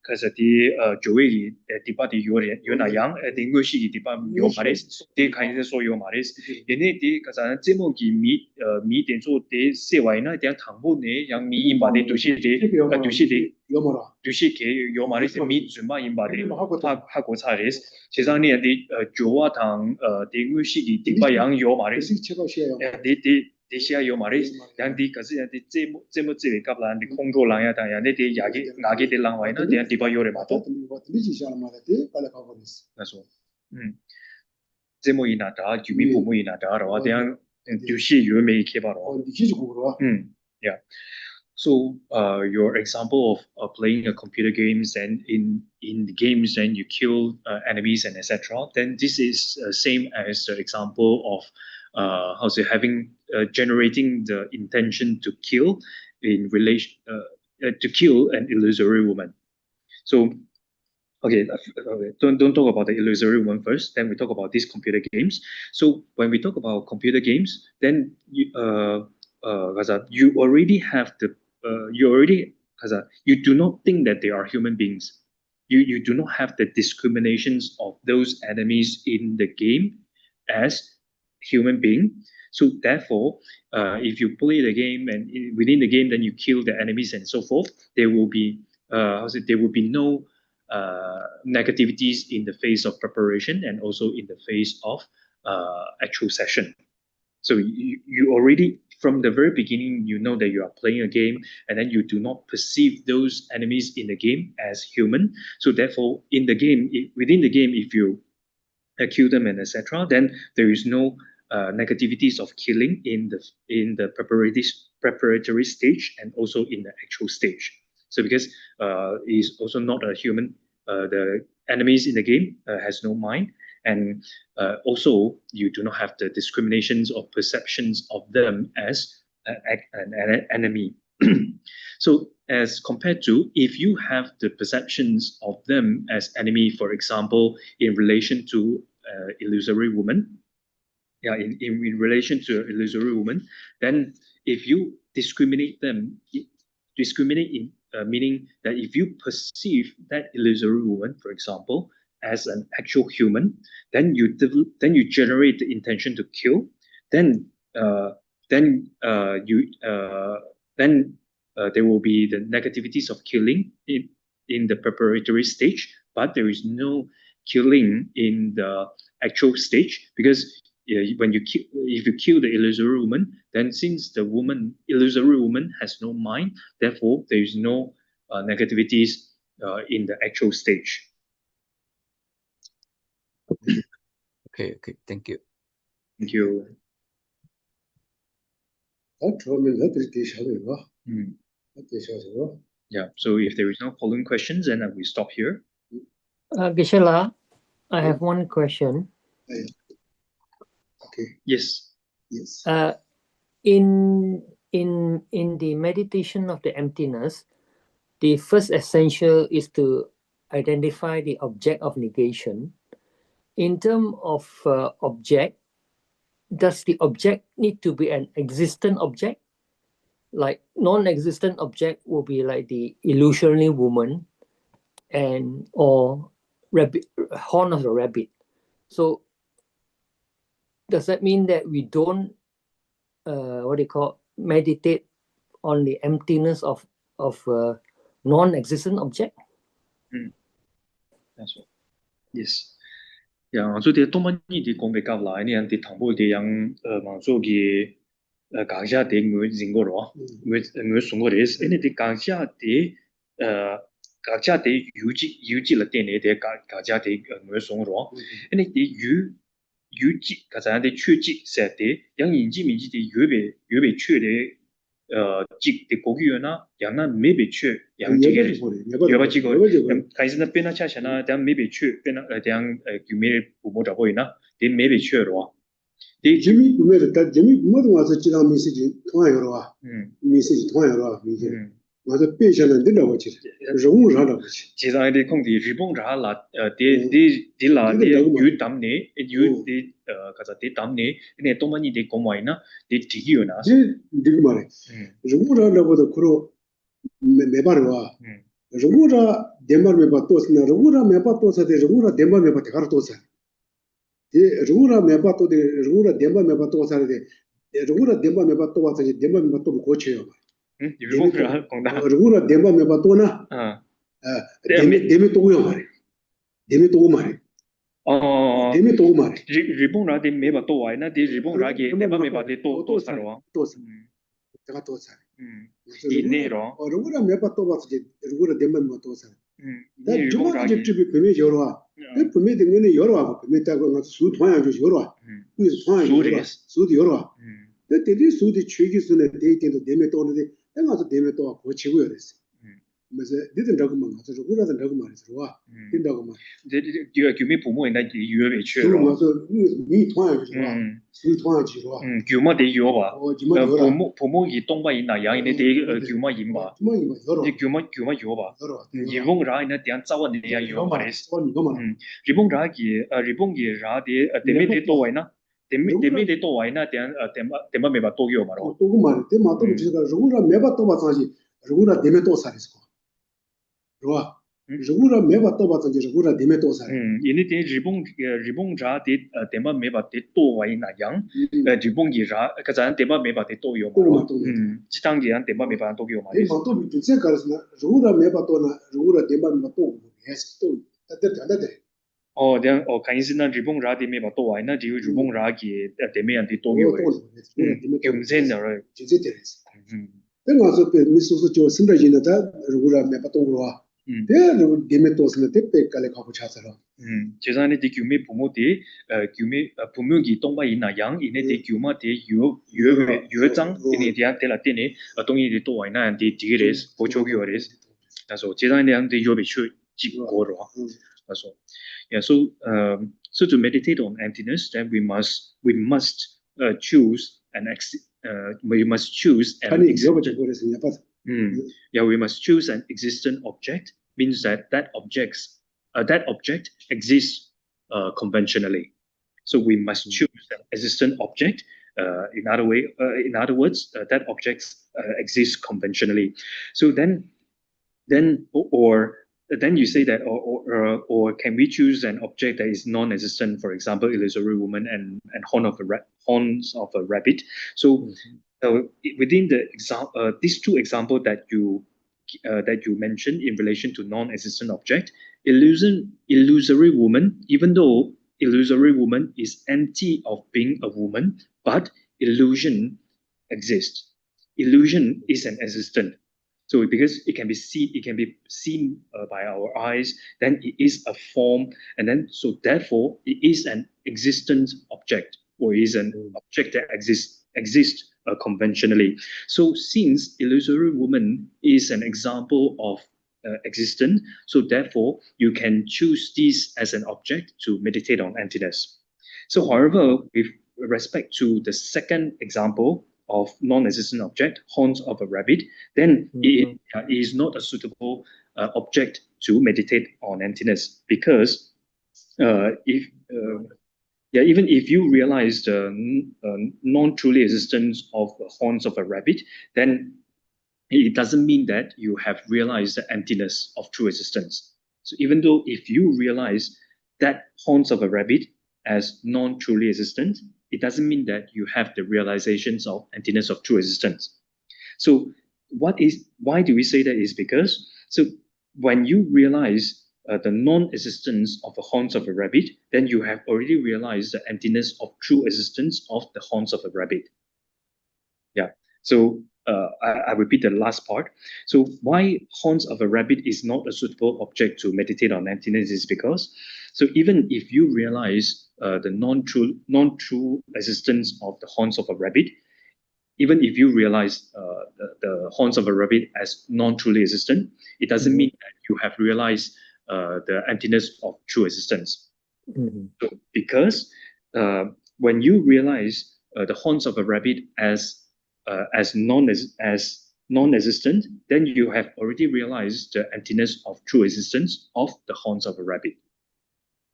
가서디 조회기 디바디 요나양 딩고시 디바 요 마레스 디 카이제 소요 마레스 얘네 디 가산 제목이 미 된소 대 세와이나 대한 당보네 양 미인바데 두시 대 요마라 두시게 요 마레스 미 준마 인바데 하고 차레스 세상에 디 조와당 딩고시 디바 양요 마레스 디시아 요 마레스 양디 가스한테 제모제 갑라한테 공도랑야 다야네 디 야기 나게 될랑 와이나 디 디바 요레 마도 리지샤마데 발라카고스 그래서 제모이나다 주미 부모이나다 라와 대한 두시 요메이 케바로 yeah. So your example of playing a computer games and in the games then you kill enemies and etc. Then this is same as the example of having generating the intention to kill in relation to kill an illusory woman. So okay, don't talk about the illusory one first. Then we talk about these computer games. So when we talk about computer games, then you already have the you do not think that they are human beings. You do not have the discriminations of those enemies in the game as human being. So therefore, if you play the game and within the game, then you kill the enemies and so forth, there will be there will be no negativities in the phase of preparation and also in the phase of actual session. So you already, from the very beginning, you know that you are playing a game, and then you do not perceive those enemies in the game as human. So therefore, in the game, within the game, if you kill them and etc., then there is no negativities of killing in the preparatory stage and also in the actual stage. So because is also not a human, the enemies in the game has no mind, and also you do not have the discriminations or perceptions of them as an enemy. So as compared to if you have the perceptions of them as enemy, for example, in relation to illusory woman, in relation to illusory woman, then if you discriminate them, in meaning that if you perceive that illusory woman, for example, as an actual human, then you generate the intention to kill, then there will be the negativities of killing in the preparatory stage, but there is no killing in the actual stage, because if you kill the illusory woman, then since the illusory woman has no mind, therefore there is no negativities in the actual stage. Okay, thank you. Thank you. Yeah, so if there is no following questions, then we stop here. Geshe-la, I have one question. Okay. Yes. In the meditation of the emptiness, the first essential is to identify the object of negation. In terms of object, does the object need to be an existent object? Like non-existent object will be like the illusionary woman or rabbit, horn of the rabbit. So does that mean that we don't meditate on the emptiness of non-existent object? That's right. Yes. Yeah, so the tomani di kombe kavla ini anti thambo de yang mangso gi gangsha de ngwe jingoro ngwe sungo res ini di gangsha de yuji la de de gangsha de ngwe sungro ini di yuji gaza de chuji se de yang yinji minji de yube chue de 직 de 고기요나 양나 메베추 양지게 여바지고 가이즈나 페나 차샤나 당 메베추 페나 당 규메 부모자 보이나 데 메베추로 데 재미 부메다 다 재미 모두 와서 지난 메시지 통화요로 메시지 통화요로 미제 와서 빼셔는 된다고 지 정우라도 그렇지 지상의 공디 리봉자라 데라 데 유담네 유데 가자 데 담네 네 또만이 데 고마이나 데 디기요나 디기 말해 정우라도 그로 매바르와 정우라 데마르 매바 또스나 정우라 매바 또서데 정우라 데마 매바 데가르 또서 데 정우라 매바 또데 정우라 데마 매바 또서데 정우라 데마 매바 또와서 데마 매바 또 고쳐요 리봉자 공다 정우라 데마 매바 또나 데미 또요 말해 데미 또 말해 데미 또 말해 리봉라 데 매바 또 와이나 데 리봉라게 데마 매바 데또 사로 또서 내가 또 사. 이내로. 얼굴에 몇 번 또 봤지. 얼굴에 대만 뭐 또 사. 나 주먹이 집이 금이 열어. 그 금이 되면은 열어. 금이 따고 나 수 통양 주 열어. 그 통양 열어. 수도 열어. 근데 대리 수도 취기스네 데이터도 대매 또 오는데 내가 또 대매 또 고치고 그랬어. 그래서 디든 도구만 가서 우라든 도구만 들어와. 딘 도구만. 규미 부모인데 유에去 그리고 了 와서 니 통화해 들어와. 니 통화 지로와. 규마 대 유어봐 지마 요라. 부모이 동바이나 양이네 대 규마 임바 지마 이거 열어. 이 규마 유어봐 열어. 일본 라이나 대한 자원이 야 유어바레스 이거만. 일본 라디 데메데 또 와이나 데메데 또 와이나 대한 데마 메바 또 유어바로 도구만 때마 또 지가 루라 메바 또 봐서지. 루라 데메 또 살이스 거. 좋아. 루라 메바 또 봐서지 루라 데메 또 살. 이네 대 일본 라디 데마 메바 또 와이나 양 일본 라 가자 데마 메바 또 유어바로 지당기한 데마 메바 또 유어바레스 또 비제 가르스나 루라 메바 또나 루라 데마 메바 또 해스 또 다다다다. then 간신나 일본 라디 메바 또 와이나 지 일본 라기 데메한테 또 유어바레스 경쟁을 진짜 되겠어. 내가서 그 미소서 저 신다지나다 루라 메바 또 와. 대로 데메토스는 택배깔에 가고 찾아라. 제산에 디 규미 부모디 규미 부모기 동바이나 양 이네 디 규마디 유유장 이네 디한 텔라티네 동이디 또 와이나 디 디레스 보초기어레스 그래서 제산에 한데 요비 추 지고로 그래서 yeah so to meditate on emptiness then we must choose an we must choose an we must choose an existent object means that object exists conventionally. So we must choose an existent object. In other words, that object exists conventionally. So then you say that, or can we choose an object that is non-existent? For example, illusory woman and horns of a rabbit. So within the these two examples that you mentioned in relation to non-existent object, illusory woman, even though illusory woman is empty of being a woman, but illusion exists. Illusion is an existent. So because it can be seen by our eyes, then it is a form, and then so therefore it is an existent object, or is an object that exists conventionally. So since illusory woman is an example of existence, so therefore you can choose this as an object to meditate on emptiness. So however, with respect to the second example of non-existent object, horns of a rabbit, then it is not a suitable object to meditate on emptiness, because even if you realize the non-truly existence of the horns of a rabbit, then it doesn't mean that you have realized the emptiness of true existence. So even though if you realize that horns of a rabbit as non-truly existent, it doesn't mean that you have the realizations of emptiness of true existence. So why do we say that is because, so when you realize the non-existence of the horns of a rabbit, then you have already realized the emptiness of true existence of the horns of a rabbit. Yeah. So I repeat the last part. So why horns of a rabbit is not a suitable object to meditate on emptiness is because, so even if you realize the non-true existence of the horns of a rabbit, even if you realize the horns of a rabbit as non-truly existent, it doesn't mean that you have realized the emptiness of true existence. So because when you realize the horns of a rabbit as non-existent, then you have already realized the emptiness of true existence of the horns of a rabbit.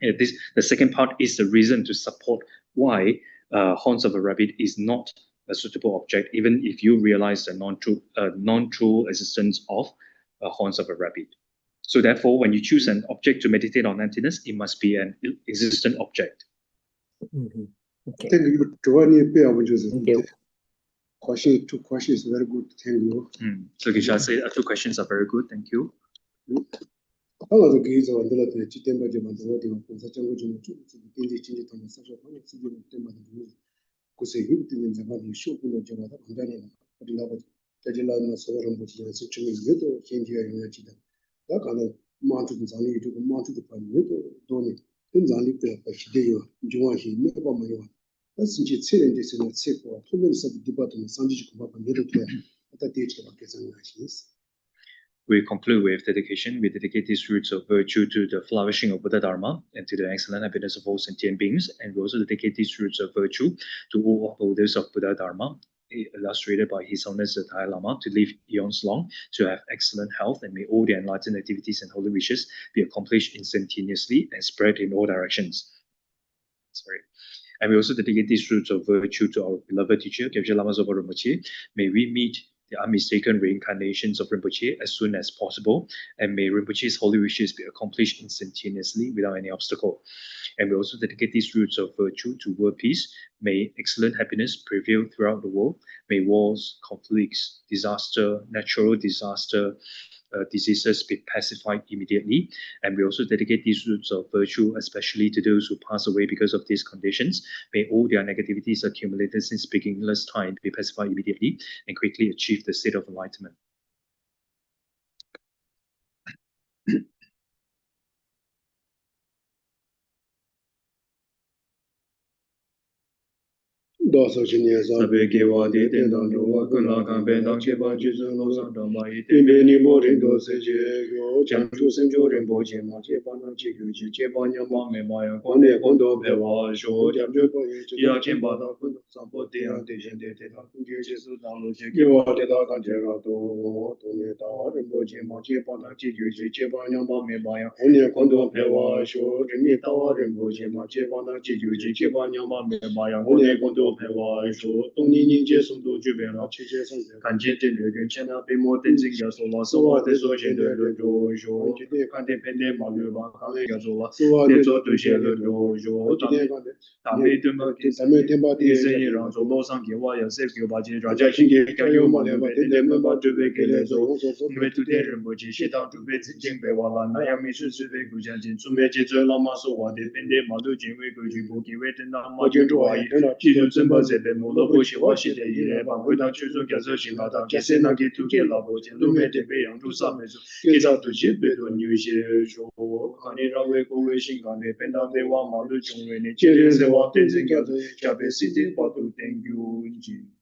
The second part is the reason to support why horns of a rabbit is not a suitable object, even if you realize the non-true existence of horns of a rabbit. So therefore, when you choose an object to meditate on emptiness, it must be an existent object. Okay. Thank you. Thank you. Two questions, very good. Thank you. So Gisha said two questions are very good. Thank you. We conclude with dedication. We dedicate these roots of virtue to the flourishing of Buddha Dharma and to the excellent happiness of all sentient beings. And we also dedicate these roots of virtue to all upholders of Buddha Dharma, illustrated by His Holiness the Dalai Lama, to live eons long, to have excellent health, and may all the enlightened activities and holy wishes be accomplished instantaneously and spread in all directions. Sorry. And we also dedicate these roots of virtue to our beloved teacher, Gyaltsab Lama Zopa Rinpoche. May we meet the unmistaken reincarnations of Rinpoche as soon as possible, and may Rinpoche's holy wishes be accomplished instantaneously without any obstacle. And we also dedicate these roots of virtue to world peace. May excellent happiness prevail throughout the world. May wars, conflicts, disaster, natural disaster, diseases be pacified immediately. And we also dedicate these roots of virtue, especially to those who pass away because of these conditions. May all their negativities accumulated since beginningless time be pacified immediately and quickly achieve the state of enlightenment. Sabe che va di tentando va con la campena che va ci sono santo mai te beni morendo se che già tu senjo rembo che ma che bana che che banya ma me ma ya con ne con do pe wa sho jam jo ko ya che ba da con sa po te ya te gente te da ku che su da lo che wa te da kan che ra to ne da rembo che ma che bana che banya ma me ma ya con ne con do pe wa sho ne da rembo che ma che bana che banya ma me ma ya con ne con do 我说东尼尼接送都这边了，看见这个跟前那被莫等真要说了，是我的所见的人就说，看见偏见嘛对吧？看见要说了，得做对些人就说，他没对嘛，他没对吧？第生意让做路上给我要是给把钱抓家亲给加油嘛对吧？天天们把准备给来做，因为昨天人不去，现当准备真正被我了，那样没事准备国家进，准备接着老妈说话的偏见嘛都因为规矩不给为等到嘛就做而已，其实真把这边莫罗不喜欢写的一类吧，回到去做感受型了，当这些那给都给老婆钱，都没得被养出上面说，给他都去被多牛些说，看你让为各位性感的，本当被我忙都成为你，今天是我真正感受，加倍时间把都等于。